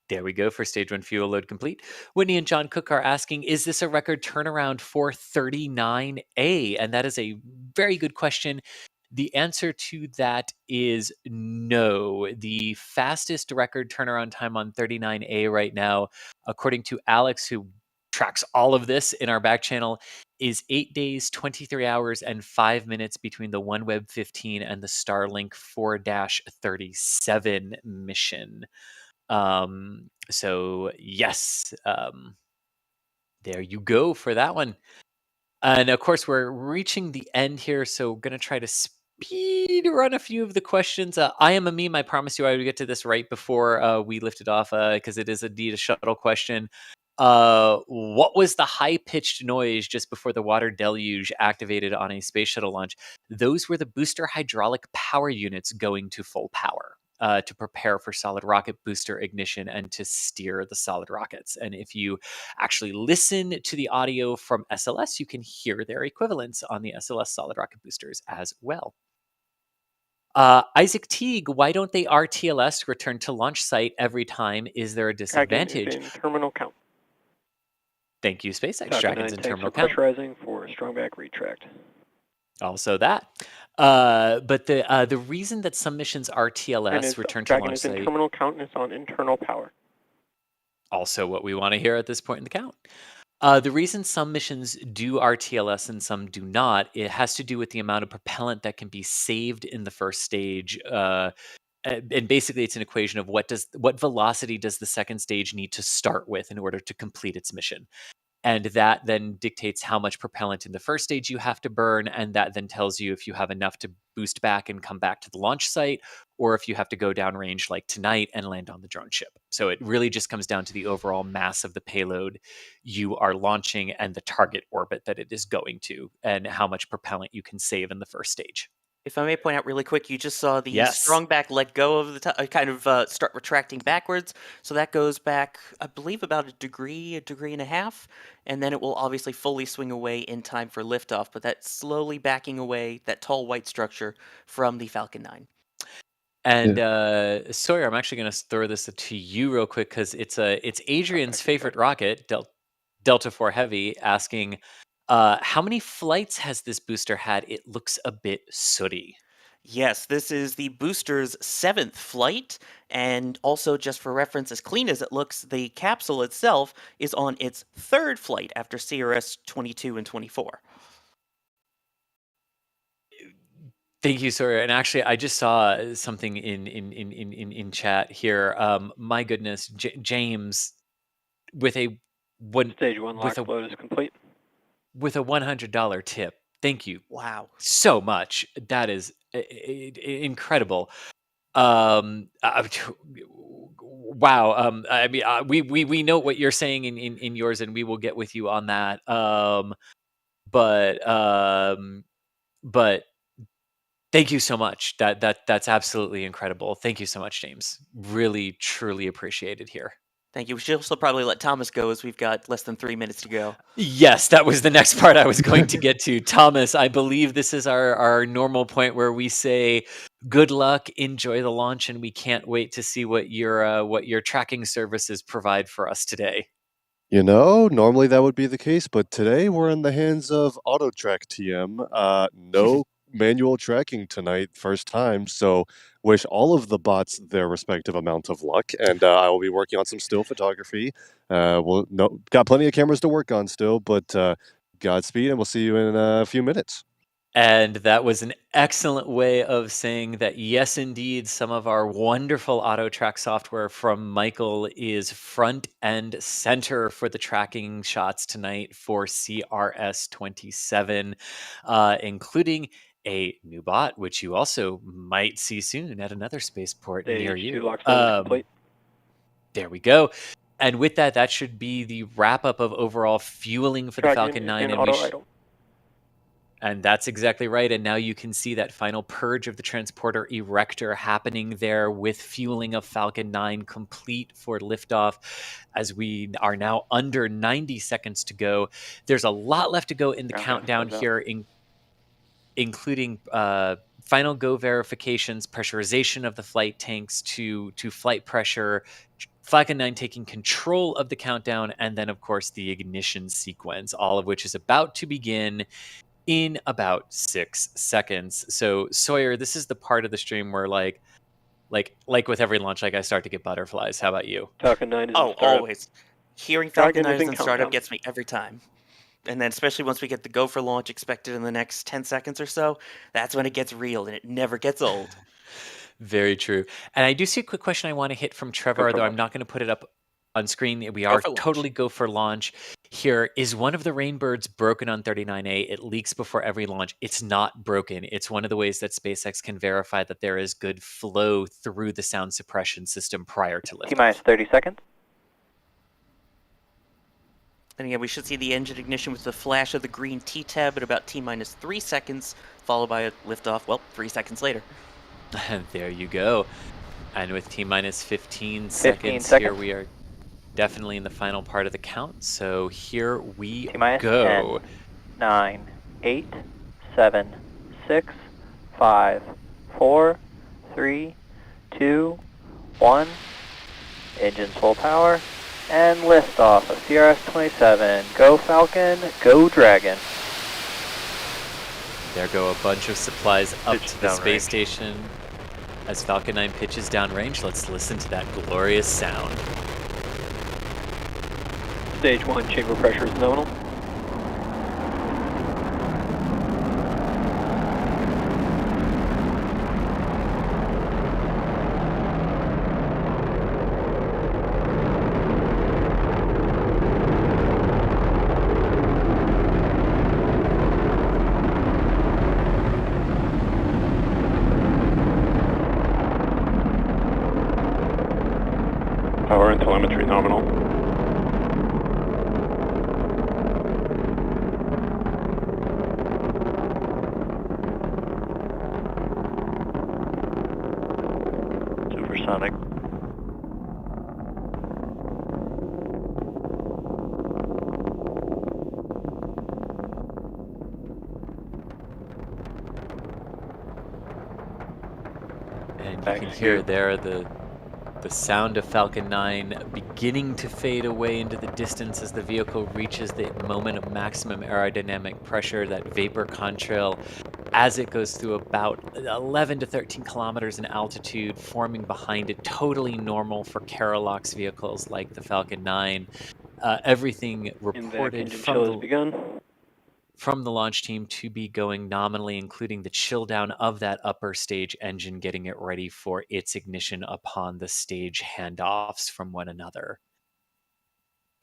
There we go, for stage 1 fuel load complete. Whitney and John Cook are asking, is this a record turnaround for 39A? And that is a very good question. The answer to that is no. The fastest record turnaround time on 39A right now, according to Alex, who tracks all of this in our back channel, is 8 days, 23 hours, and 5 minutes between the OneWeb 15 and the Starlink 4-37 mission. So yes, there you go for that one. And of course, we're reaching the end here, so we're going to try to speed run a few of the questions. I am a meme. I promise you I would get to this right before we lifted off, because it is indeed a shuttle question. What was the high-pitched noise just before the water deluge activated on a space shuttle launch? Those were the booster hydraulic power units going to full power. to prepare for solid rocket booster ignition and to steer the solid rockets. And if you actually listen to the audio from SLS, you can hear their equivalents on the SLS solid rocket boosters as well. Isaac Teague, why don't they RTLS, return to launch site, every time? Is there a disadvantage? Dragon is in terminal count. Thank you, SpaceX. Falcon Dragon's 9 in tanks terminal are count. pressurizing for strong back retract. Also that. But the reason that some missions RTLS, return to Dragon launch is in site, terminal count and it's on internal power. also what we want to hear at this point in the count. The reason some missions do RTLS and some do not, it has to do with the amount of propellant that can be saved in the first stage. And basically, it's an equation of what velocity does the second stage need to start with in order to complete its mission. And that then dictates how much propellant in the first stage you have to burn, and that then tells you if you have enough to boost back and come back to the launch site, or if you have to go downrange like tonight and land on the drone ship. So it really just comes down to the overall mass of the payload you are launching and the target orbit that it is going to, and how much propellant you can save in the first stage. If I may point out really quick, you just saw the Yes. strong back let go of the kind of start retracting backwards. So that goes back, I believe, about a degree and a half, and then it will obviously fully swing away in time for liftoff. But that's slowly backing away that tall white structure from the Falcon 9. And Sawyer, I'm actually going to throw this to you real quick because it's Adrian's favorite rocket, Delta 4 Heavy, asking, how many flights has this booster had? It looks a bit sooty. Yes, this is the booster's 7th flight, and also just for reference, as clean as it looks, the capsule itself is on its 3rd flight after CRS-22 and 24. Thank you, Sawyer. And actually, I just saw something in chat here. My goodness, James, with a Stage 1 lock load is complete. With a $100 tip. Thank you. Wow. So much. That is incredible. Wow. I mean, we know what you're saying in yours, and we will get with you on that. But thank you so much. That's absolutely incredible. Thank you so much, James. Really, truly appreciate it here. Thank you. We should also probably let Thomas go as we've got less than 3 minutes to go. Yes, that was the next part I was going to get to. Thomas, I believe this is our normal point where we say good luck, enjoy the launch, and we can't wait to see what your tracking services provide for us today. You know, normally that would be the case, but today we're in the hands of AutoTrack TM. No manual tracking tonight, first time. So wish all of the bots their respective amount of luck, and I will be working on some still photography. Got plenty of cameras to work on still, but Godspeed, and we'll see you in a few minutes. And that was an excellent way of saying that, yes, indeed, some of our wonderful AutoTrack software from Michael is front and center for the tracking shots tonight for CRS-27, including a new bot, which you also might see soon at another spaceport near you. Lock load is complete. There we go. And with that, that should be the wrap-up of overall fueling for the Falcon 9. And that's exactly right. And now you can see that final purge of the transporter erector happening there with fueling of Falcon 9 complete for liftoff as we are now under 90 seconds to go. There's a lot left to go in the countdown here, including final go verifications, pressurization of the flight tanks to flight pressure, Falcon 9 taking control of the countdown, and then, of course, the ignition sequence, all of which is about to begin in about 6 seconds. So Sawyer, this is the part of the stream where like with every launch, I start to get butterflies. How about you? Falcon 9 is always. Hearing Falcon 9 is in startup gets me every time. And then especially once we get the go for launch expected in the next 10 seconds or so, that's when it gets real and it never gets old. Very true. And I do see a quick question I want to hit from Trevor, though I'm not going to put it up on screen. We are totally go for launch. Here, is one of the Rainbirds broken on 39A? It leaks before every launch. It's not broken. It's one of the ways that SpaceX can verify that there is good flow through the sound suppression system prior to liftoff. T-minus 30 seconds. And again, we should see the engine ignition with the flash of the green T-tab at about T-minus 3 seconds, followed by a liftoff, 3 seconds later. And there you go. And with T-minus 15 seconds here, we are definitely in the final part of the count. So here we T-minus go. 10, 9, 8, 7, 6, 5, 4, 3, 2, 1. Engines full power. And liftoff of CRS-27. Go Falcon, go Dragon. There go a bunch of supplies up Pitch to the space downrange. station. As Falcon 9 pitches downrange, let's listen to that glorious sound. Stage 1 chamber pressure is nominal. Power and telemetry nominal. Supersonic. And you Back can to hear you. there the sound of Falcon 9 beginning to fade away into the distance as the vehicle reaches the moment of maximum aerodynamic pressure, that vapor contrail, as it goes through about 11 to 13 kilometers in altitude, forming behind it, totally normal for Carolox vehicles like the Falcon 9. Everything In-back reported engine chill has begun. from the launch team to be going nominally, including the chill down of that upper stage engine, getting it ready for its ignition upon the stage handoffs from one another.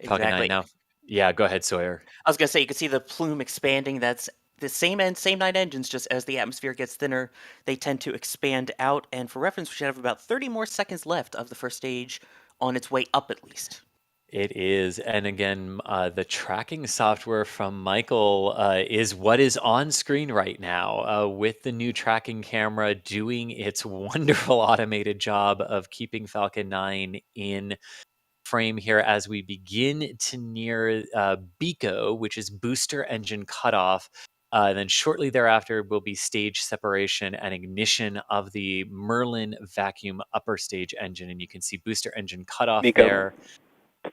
Falcon 9 Exactly. now. Yeah, go ahead, Sawyer. I was gonna say you can see the plume expanding. That's the same 9 engines. Just as the atmosphere gets thinner, they tend to expand out. And for reference, we should have about 30 more seconds left of the first stage on its way up, at least. It is. And again, the tracking software from Michael is what is on screen right now, with the new tracking camera doing its wonderful automated job of keeping Falcon 9 in frame here as we begin to near BECO, which is booster engine cutoff. Then shortly thereafter will be stage separation and ignition of the Merlin vacuum upper stage engine. And you can see booster engine cutoff Nico. there.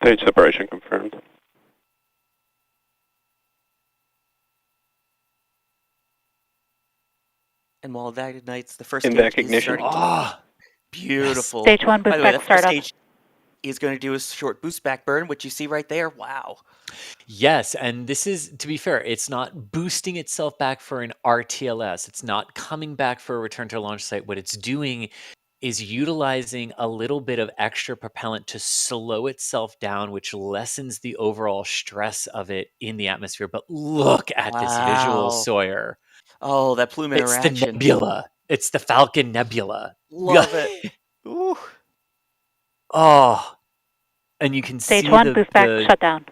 Stage separation confirmed. And while that ignites, the first In-back stage is ignition. starting to beautiful. Stage 1 By boost the way, back that first startup. stage is going to do a short boost back burn, which you see right there. Wow. Yes, and this is, to be fair, it's not boosting itself back for an RTLS. It's not coming back for a return to launch site. What it's doing is utilizing a little bit of extra propellant to slow itself down, which lessens the overall stress of it in the atmosphere. But look at this visual, Wow. Sawyer. Oh, that plume It's the interaction. nebula. It's the Falcon Nebula. Love it. Ooh. Oh, and you can Stage see 1 boost back shutdown.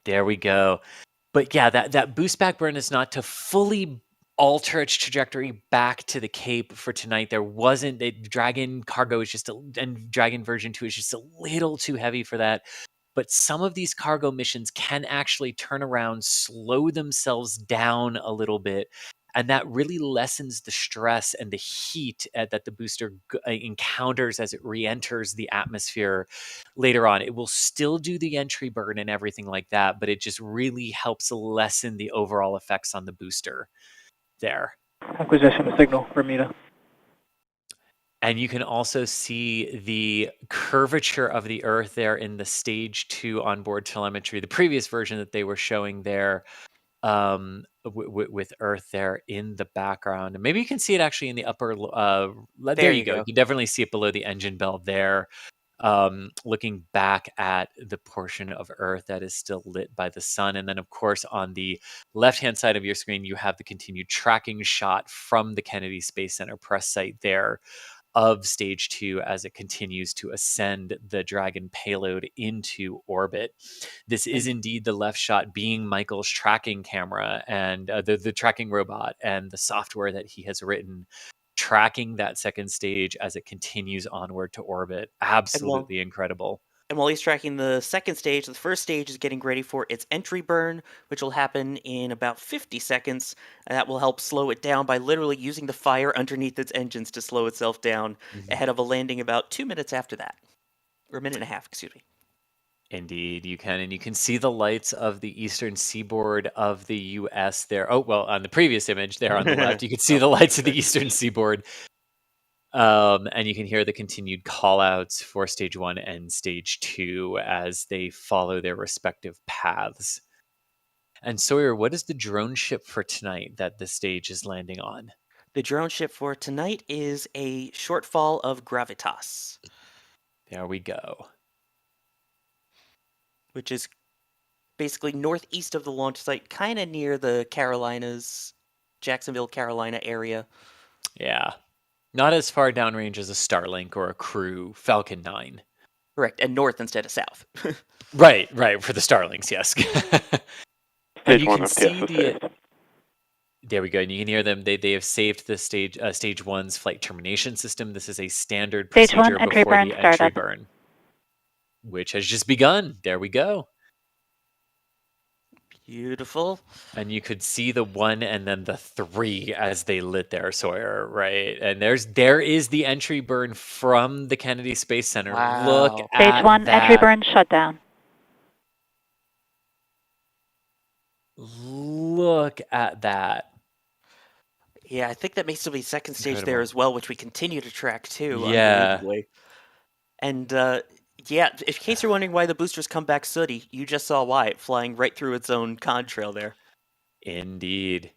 There we go. But yeah, that boost back burn is not to fully alter its trajectory back to the Cape for tonight. There wasn't Dragon cargo is just and Dragon version 2 is just a little too heavy for that. But some of these cargo missions can actually turn around, slow themselves down a little bit, and that really lessens the stress and the heat that the booster encounters as it re-enters the atmosphere later on. It will still do the entry burn and everything like that, but it just really helps lessen the overall effects on the booster there. Acquisition signal, Bermuda. And you can also see the curvature of the Earth there in the stage 2 onboard telemetry, the previous version that they were showing there, with Earth there in the background. And maybe you can see it actually in the upper, there you go. You can definitely see it below the engine bell there, looking back at the portion of Earth that is still lit by the sun. And then, of course, on the left-hand side of your screen, you have the continued tracking shot from the Kennedy Space Center press site there of stage 2 as it continues to ascend the Dragon payload into orbit. This is indeed the left shot being Michael's tracking camera and the tracking robot and the software that he has written tracking that second stage as it continues onward to orbit. Absolutely incredible. And while he's tracking the second stage, the first stage is getting ready for its entry burn, which will happen in about 50 seconds. And that will help slow it down by literally using the fire underneath its engines to slow itself down ahead of a landing about 2 minutes after that. Or a minute and a half, excuse me. Indeed, you can. And you can see the lights of the eastern seaboard of the U.S. there. Oh, well, on the previous image there on the left, you can see the lights of the eastern seaboard. And you can hear the continued call-outs for Stage 1 and Stage 2 as they follow their respective paths. And Sawyer, what is the drone ship for tonight that the stage is landing on? The drone ship for tonight is A Shortfall of Gravitas. There we go. Which is basically northeast of the launch site, kind of near the Carolinas, Jacksonville, Carolina area. Yeah. Not as far downrange as a Starlink or a Crew Falcon 9. Correct, and north instead of south. Right, for the Starlinks, yes. And Stage you 1 can of see TS is saved. There we go, and you can hear them. They have saved the stage 1's flight termination system. This is a standard Stage 1 procedure entry before burn the entry startup. burn, which has just begun. There we go. Beautiful. And you could see the 1 and then the 3 as they lit there, Sawyer, right? And there is the entry burn from the Kennedy Space Center. Wow. Look Stage at 1 that. entry burn shutdown. Look at that. Yeah, I think that may still be second stage there Incredible. as well, which we continue to track too, Yeah. unbelievably. And yeah, in case you're wondering why the boosters come back sooty, you just saw why, flying right through its own contrail there. Indeed.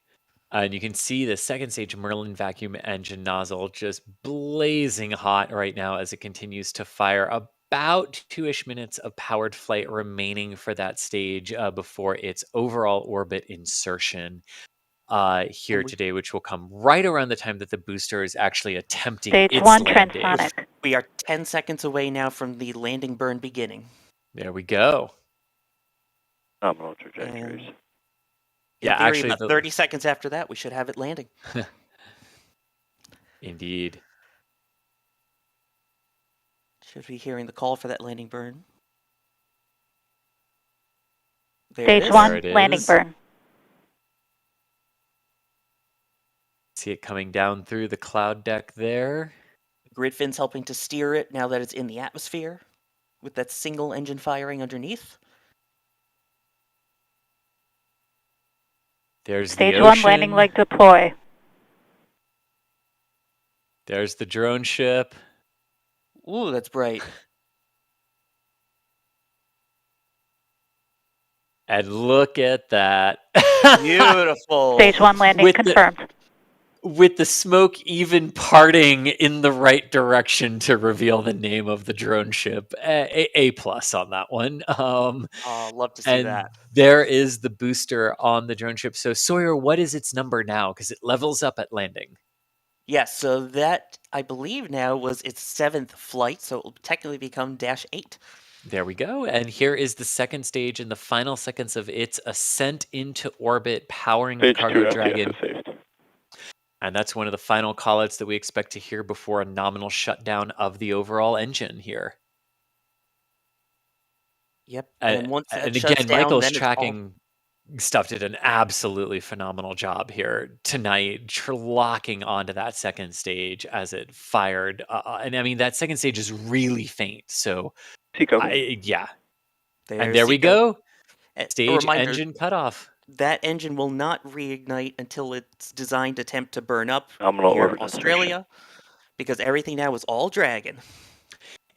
And you can see the second stage Merlin vacuum engine nozzle just blazing hot right now as it continues to fire. About 2-ish minutes of powered flight remaining for that stage before its overall orbit insertion here today, which will come right around the time that the booster is actually attempting Stage its 1 landing. transonic. We are 10 seconds away now from the landing burn beginning. There we go. Nominal trajectories. And Yeah, theory, actually, about 30 seconds after that, we should have it landing. Indeed. Should be hearing the call for that landing burn. There Stage it is. 1 There it landing is. burn. See it coming down through the cloud deck there. Grid fins helping to steer it now that it's in the atmosphere, with that single engine firing underneath. There's Stage the 1 ocean. landing leg deploy. There's the drone ship. Ooh, that's bright. And look at that. Beautiful. Stage 1 landing With the- confirmed. With the smoke even parting in the right direction to reveal the name of the drone ship. A plus on that one. Oh, love to see And that. there is the booster on the drone ship. So Sawyer, what is its number now? Because it levels up at landing. Yes, so that, I believe now, was its 7th flight, so it will technically become -8. There we go. And here is the second stage in the final seconds of its ascent into orbit, powering the Stage 2 cargo of TS dragon. is saved. And that's one of the final callouts that we expect to hear before a nominal shutdown of the overall engine here. Yep, and once that And shuts again, down, Michael's then it's all- tracking stuff did an absolutely phenomenal job here tonight, locking onto that second stage as it fired. And I mean, that second stage is really faint. So, Seco. yeah. And There's there we Seco. go. A Stage reminder, engine cutoff. that engine will not reignite until its designed attempt to burn up Nominal near orbit Australia, because everything now is all Dragon.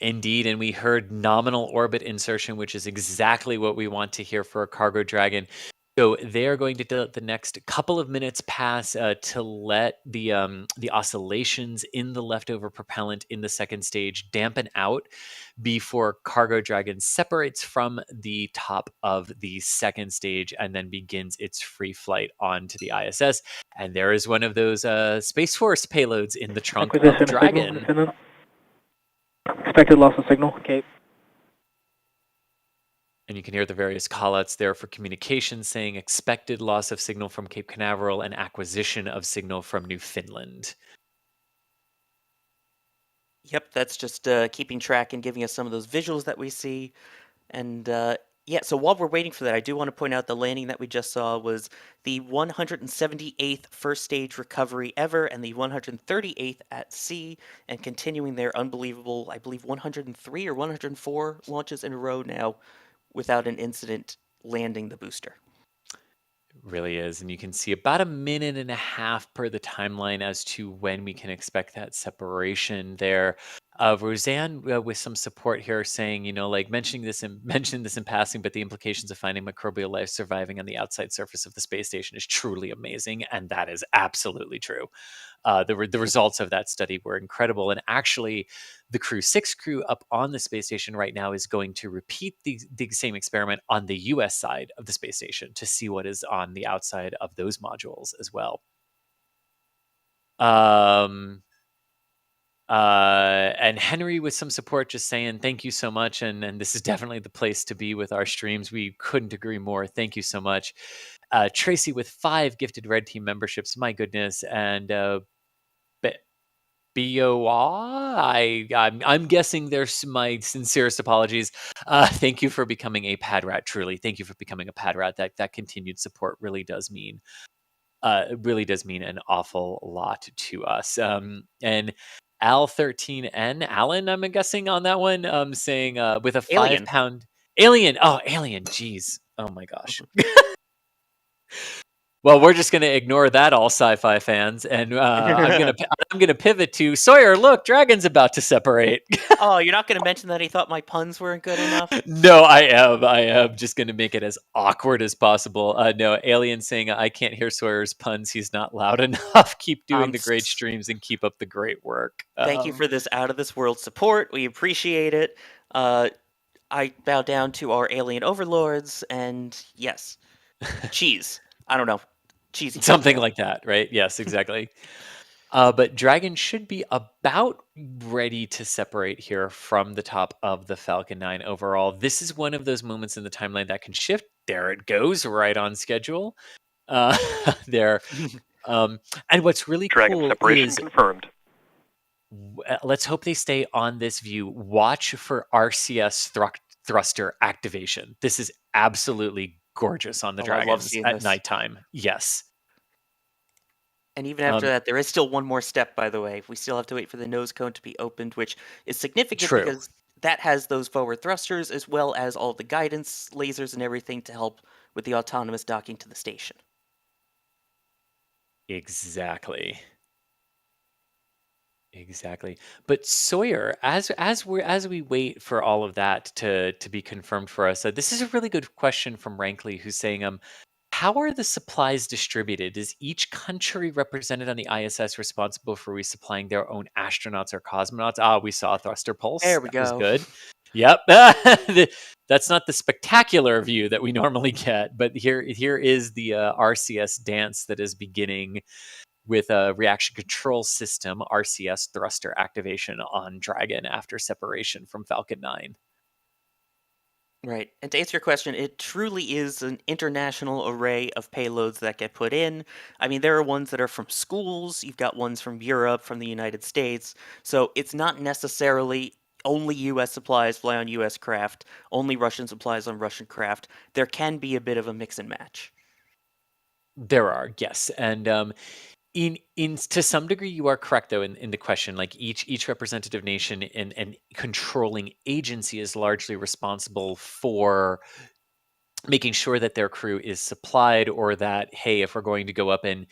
Indeed, and we heard nominal orbit insertion, which is exactly what we want to hear for a cargo dragon. So they're going to let the next couple of minutes pass to let the oscillations in the leftover propellant in the second stage dampen out before cargo dragon separates from the top of the second stage and then begins its free flight onto the ISS. And there is one of those Space Force payloads in the trunk of Dragon. Expected loss of signal, Cape. And you can hear the various callouts there for communication saying expected loss of signal from Cape Canaveral and acquisition of signal from Newfoundland. Yep, that's just keeping track and giving us some of those visuals that we see. And yeah, so while we're waiting for that, I do want to point out the landing that we just saw was the 178th first stage recovery ever and the 138th at sea, and continuing their unbelievable, I believe, 103 or 104 launches in a row now without an incident landing the booster. Really is. And you can see about a minute and a half per the timeline as to when we can expect that separation there. Roseanne with some support here saying, like mentioning this in passing, but the implications of finding microbial life surviving on the outside surface of the space station is truly amazing. And that is absolutely true. The results of that study were incredible. And actually, the Crew 6 crew up on the space station right now is going to repeat the same experiment on the US side of the space station to see what is on the outside of those modules as well. And Henry with some support just saying thank you so much, and this is definitely the place to be with our streams. We couldn't agree more. Thank you so much. Tracy with 5 gifted Red Team memberships, my goodness. And BOI, I'm guessing there's my sincerest apologies. Thank you for becoming a pad rat. Truly, thank you for becoming a pad rat. That continued support really does mean an awful lot to us. And Al13N, Alan, I'm guessing on that one, saying with a 5-pound alien. Oh, alien. Jeez. Oh my gosh. Well, we're just going to ignore that, all sci-fi fans, and I'm going to pivot to Sawyer. Look, Dragon's about to separate. Oh, you're not going to mention that he thought my puns weren't good enough? No, I am just going to make it as awkward as possible. No, Alien saying I can't hear Sawyer's puns. He's not loud enough. Keep doing the great streams and keep up the great work. Thank you for this out of this world support. We appreciate it. I bow down to our alien overlords, and yes, cheese. I don't know. Cheesy. Something like that, right? Yes, exactly. But Dragon should be about ready to separate here from the top of the Falcon 9 overall. This is one of those moments in the timeline that can shift. There it goes, right on schedule. There. And what's really Dragon cool separation is confirmed. Let's hope they stay on this view. Watch for RCS thruster activation. This is absolutely gorgeous on the Dragons at nighttime. Yes. And even after that, there is still one more step, by the way. We still have to wait for the nose cone to be opened, which is significant because that has those forward thrusters as well as all the guidance lasers and everything to help with the autonomous docking to the station. Exactly. But Sawyer, as we wait for all of that to be confirmed for us, this is a really good question from Rankley, who's saying, how are the supplies distributed? Is each country represented on the ISS responsible for resupplying their own astronauts or cosmonauts? We saw a thruster pulse. There we go. That was good. Yep. That's not the spectacular view that we normally get, but here is the RCS dance that is beginning with a reaction control system, RCS thruster activation on Dragon after separation from Falcon 9. Right. And to answer your question, it truly is an international array of payloads that get put in. I mean, there are ones that are from schools, you've got ones from Europe, from the United States. So it's not necessarily only U.S. supplies fly on U.S. craft, only Russian supplies on Russian craft. There can be a bit of a mix and match. There are, yes. And in to some degree, you are correct, though, in the question. Like each representative nation and controlling agency is largely responsible for making sure that their crew is supplied, or that, hey, if we're going to go up and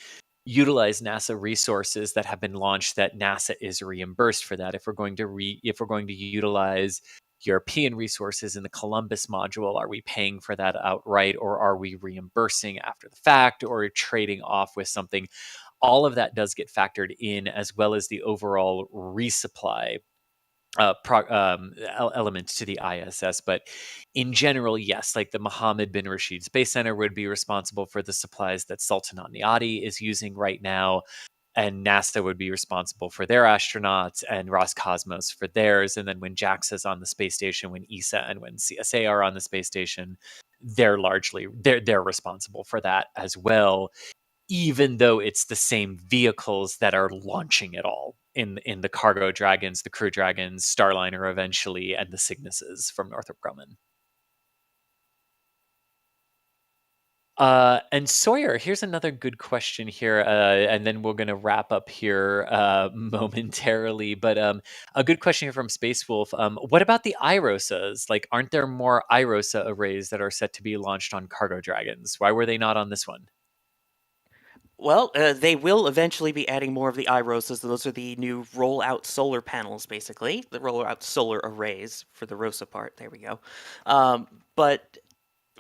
utilize NASA resources that have been launched, that NASA is reimbursed for that. If we're going to utilize European resources in the Columbus module, are we paying for that outright, or are we reimbursing after the fact, or trading off with something? All of that does get factored in, as well as the overall resupply element to the ISS. But in general, yes, like the Mohammed bin Rashid Space Center would be responsible for the supplies that Sultan al-Niyadi is using right now, and NASA would be responsible for their astronauts, and Roscosmos for theirs. And then when JAXA's on the space station, when ESA and when CSA are on the space station, they're responsible for that as well, even though it's the same vehicles that are launching it all in the cargo dragons, the crew dragons, Starliner eventually, and the Cygnuses from Northrop Grumman. And Sawyer, here's another good question here, and then we're going to wrap up here momentarily. But a good question here from Space Wolf. What about the IROSAs? Like, aren't there more IROSA arrays that are set to be launched on cargo dragons? Why were they not on this one? Well, they will eventually be adding more of the IROSAs. Those are the new roll-out solar panels, basically. The roll-out solar arrays for the ROSA part. There we go. But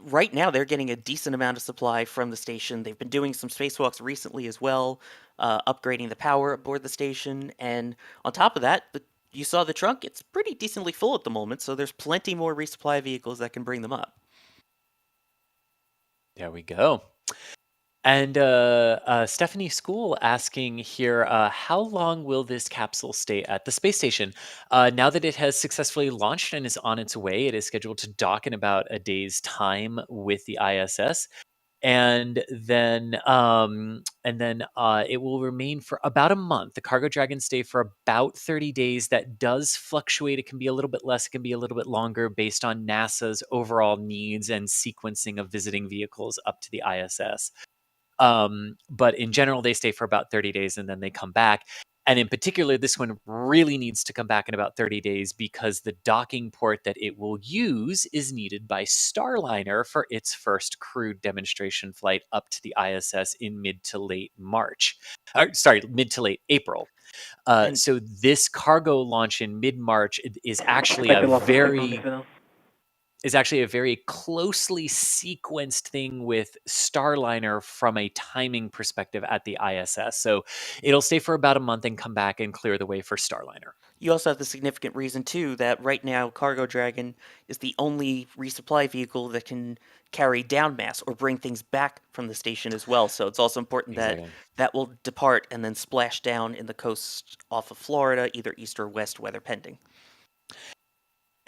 right now, they're getting a decent amount of supply from the station. They've been doing some spacewalks recently as well, upgrading the power aboard the station. And on top of that, you saw the trunk. It's pretty decently full at the moment, so there's plenty more resupply vehicles that can bring them up. There we go. And Stephanie School asking here, how long will this capsule stay at the space station? Now that it has successfully launched and is on its way, it is scheduled to dock in about a day's time with the ISS. And then it will remain for about a month. The cargo dragons stay for about 30 days. That does fluctuate. It can be a little bit less. It can be a little bit longer based on NASA's overall needs and sequencing of visiting vehicles up to the ISS. But in general, they stay for about 30 days and then they come back. And in particular, this one really needs to come back in about 30 days because the docking port that it will use is needed by Starliner for its first crewed demonstration flight up to the ISS in mid to late April. So this cargo launch in mid-March is actually a very closely sequenced thing with Starliner from a timing perspective at the ISS. So it'll stay for about a month and come back and clear the way for Starliner. You also have the significant reason, too, that right now Cargo Dragon is the only resupply vehicle that can carry down mass or bring things back from the station as well. So it's also important that will depart and then splash down in the coast off of Florida, either east or west, weather pending.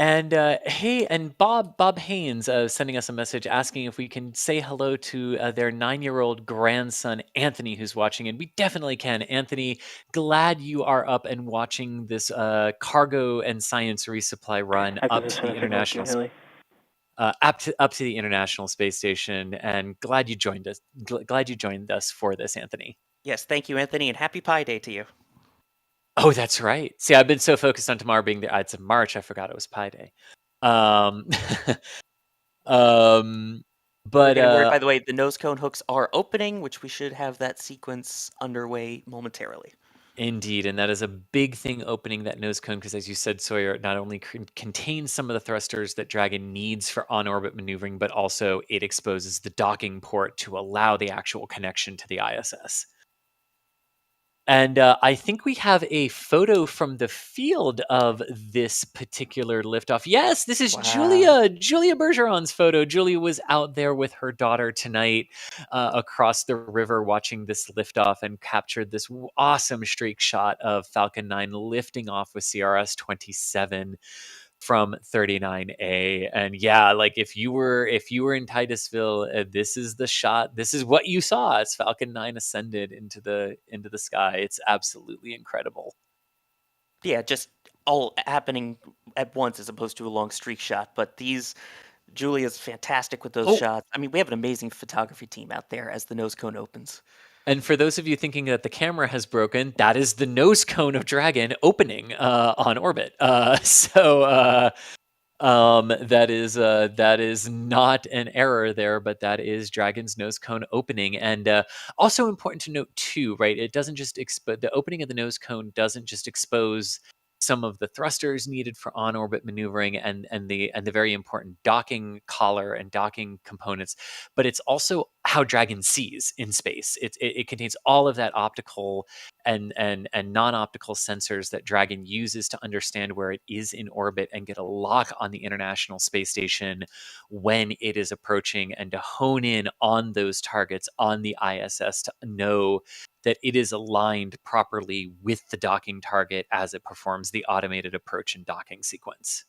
And hey, and Bob Haynes sending us a message asking if we can say hello to their 9-year-old grandson, Anthony, who's watching. And we definitely can. Anthony, glad you are up and watching this cargo and science resupply run up to the international up to the International Space Station. And glad you joined us. Glad you joined us for this, Anthony. Yes, thank you, Anthony, and happy Pi Day to you. Oh, that's right. See, I've been so focused on tomorrow being the Ides of March, I forgot it was Pi Day. But word, by the way, the nose cone hooks are opening, which we should have that sequence underway momentarily. Indeed, and that is a big thing opening that nose cone because, as you said, Sawyer, it not only contains some of the thrusters that Dragon needs for on-orbit maneuvering, but also it exposes the docking port to allow the actual connection to the ISS. And I think we have a photo from the field of this particular liftoff. Yes, this is Julia Bergeron's photo. Julia was out there with her daughter tonight across the river watching this liftoff and captured this awesome streak shot of Falcon 9 lifting off with CRS-27 from 39A. And yeah, like if you were in Titusville, this is the shot. This is what you saw as Falcon 9 ascended into the sky. It's absolutely incredible. Yeah, just all happening at once as opposed to a long streak shot. But Julia's fantastic with those shots. I mean, we have an amazing photography team out there as the nose cone opens. And for those of you thinking that the camera has broken, that is the nose cone of Dragon opening on orbit. So that is not an error there, but that is Dragon's nose cone opening. And also important to note too, right? It doesn't just the opening of the nose cone doesn't just expose some of the thrusters needed for on-orbit maneuvering and the very important docking collar and docking components, but it's also how Dragon sees in space. It contains all of that optical and non-optical sensors that Dragon uses to understand where it is in orbit and get a lock on the International Space Station when it is approaching, and to hone in on those targets on the ISS to know that it is aligned properly with the docking target as it performs the automated approach and docking sequence.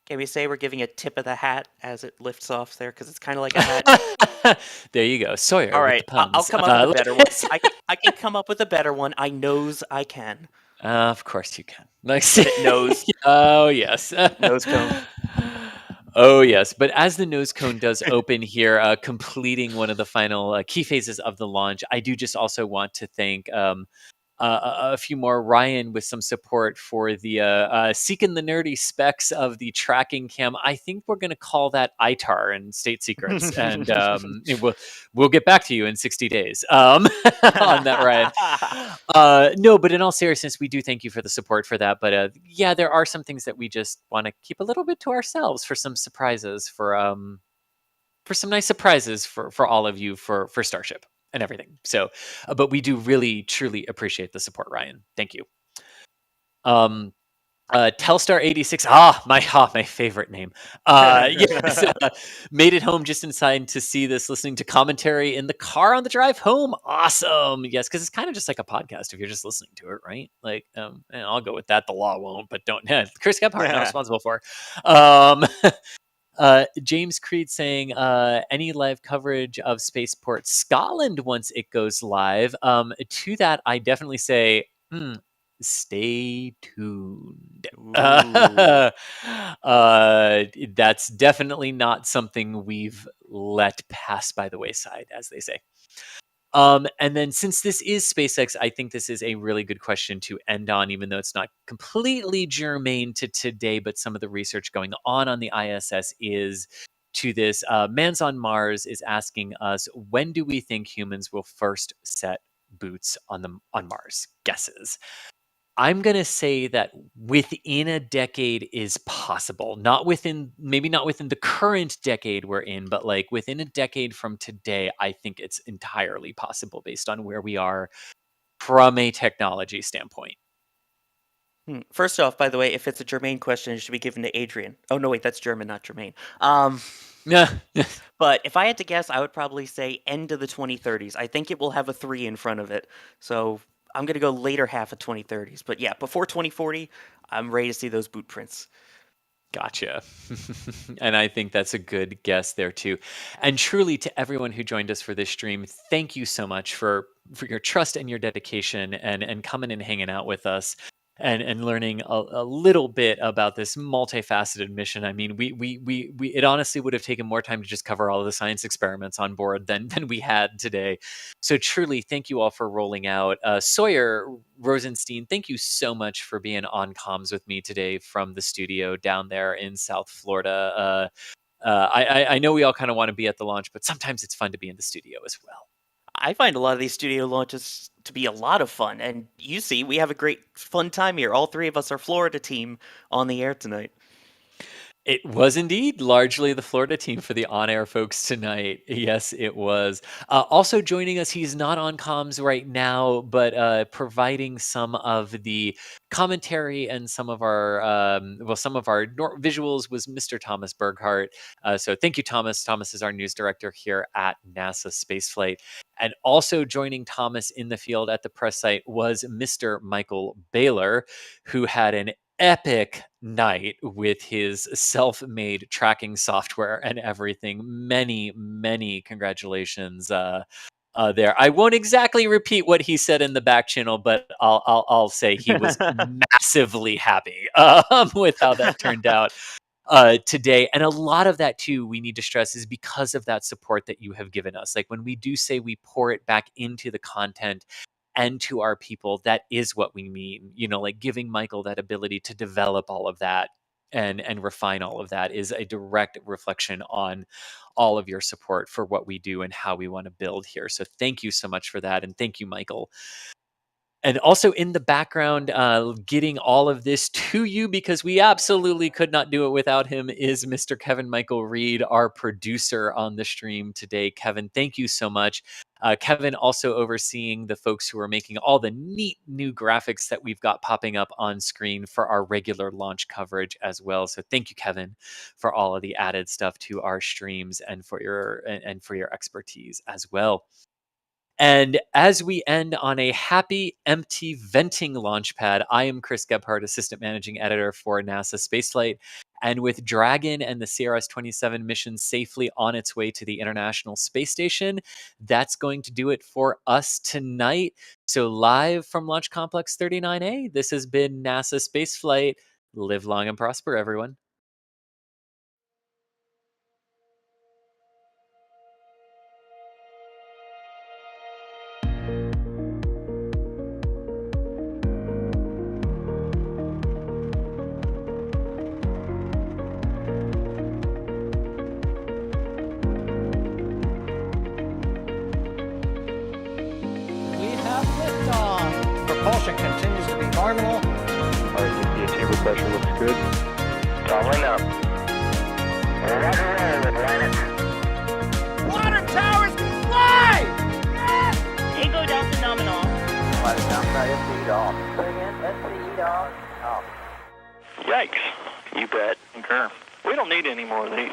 Can we say we're giving a tip of the hat as it lifts off there? Because it's kind of like a hat. There you go. Sawyer. All right, with the puns. I'll come up with a better one. I can come up with a better one. I knows I can. Of course you can. Like, But it knows. oh yes. Nose cone. Oh yes, but as the nose cone does open here, completing one of the final key phases of the launch, I do just also want to thank a few more. Ryan with some support for the seeking the nerdy specs of the tracking cam. I think we're going to call that ITAR and state secrets, and we'll get back to you in 60 days on that, Ryan. No, but in all seriousness, we do thank you for the support for that. But yeah, there are some things that we just want to keep a little bit to ourselves for some surprises, for some nice surprises for all of you for Starship and everything. So, but we do really truly appreciate the support, Ryan. Thank you. Telstar 86, my favorite name. Yes, made it home just in time to see this, listening to commentary in the car on the drive home. Awesome. Yes, because it's kind of just like a podcast if you're just listening to it, right? Like, and I'll go with that. The law won't, but don't. Chris Gebhardt, not responsible for. James Creed saying, any live coverage of Spaceport Scotland once it goes live. To that, I definitely say, stay tuned. That's definitely not something we've let pass by the wayside, as they say. And then since this is SpaceX, I think this is a really good question to end on, even though it's not completely germane to today, but some of the research going on the ISS is to this. Mans on Mars is asking us, when do we think humans will first set boots on Mars? Guesses. I'm going to say that within a decade is possible. Maybe not within the current decade we're in, but like within a decade from today, I think it's entirely possible based on where we are from a technology standpoint. First off, by the way, if it's a germane question, it should be given to Adrian. Oh, no, wait, that's German, not germane. But if I had to guess, I would probably say end of the 2030s. I think it will have a 3 in front of it. So I'm going to go later half of 2030s. But yeah, before 2040, I'm ready to see those boot prints. Gotcha. And I think that's a good guess there too. And truly, to everyone who joined us for this stream, thank you so much for your trust and your dedication and coming and hanging out with us and learning a little bit about this multifaceted mission. I mean, it honestly would have taken more time to just cover all of the science experiments on board than we had today. So truly, thank you all for rolling out. Sawyer Rosenstein, thank you so much for being on comms with me today from the studio down there in South Florida. I know we all kind of want to be at the launch, but sometimes it's fun to be in the studio as well. I find a lot of these studio launches to be a lot of fun, and you see, we have a great fun time here. All three of us are Florida team on the air tonight. It was indeed largely the Florida team for the on-air folks tonight. Yes, it was. Also joining us, he's not on comms right now, but providing some of the commentary and some of our visuals was Mr. Thomas Berghardt. So thank you, Thomas. Thomas is our news director here at NASA Spaceflight. And also joining Thomas in the field at the press site was Mr. Michael Baylor, who had an epic night with his self-made tracking software and everything. Many congratulations there. I won't exactly repeat what he said in the back channel, but I'll say he was massively happy with how that turned out today. And a lot of that too, we need to stress, is because of that support that you have given us. Like when we do say we pour it back into the content and to our people, that is what we mean. Like giving Michael that ability to develop all of that and refine all of that is a direct reflection on all of your support for what we do and how we want to build here. So thank you so much for that. And thank you, Michael. And also in the background, getting all of this to you, because we absolutely could not do it without him, is Mr. Kevin Michael Reed, our producer on the stream today. Kevin, thank you so much. Kevin also overseeing the folks who are making all the neat new graphics that we've got popping up on screen for our regular launch coverage as well. So thank you, Kevin, for all of the added stuff to our streams and for your expertise as well. And as we end on a happy, empty, venting launch pad, I am Chris Gebhardt, Assistant Managing Editor for NASA Spaceflight. And with Dragon and the CRS-27 mission safely on its way to the International Space Station, that's going to do it for us tonight. So live from Launch Complex 39A, this has been NASA Spaceflight. Live long and prosper, everyone. We have liftoff. Propulsion continues to be nominal. Alright, the chamber pressure looks good. Doubling up. Roger, roll, Atlantis. Water towers can fly! Yes! Tango Delta nominal. Flight downside SCE off. Say again, SCE off. Yikes. You bet. Concur. We don't need any more of these.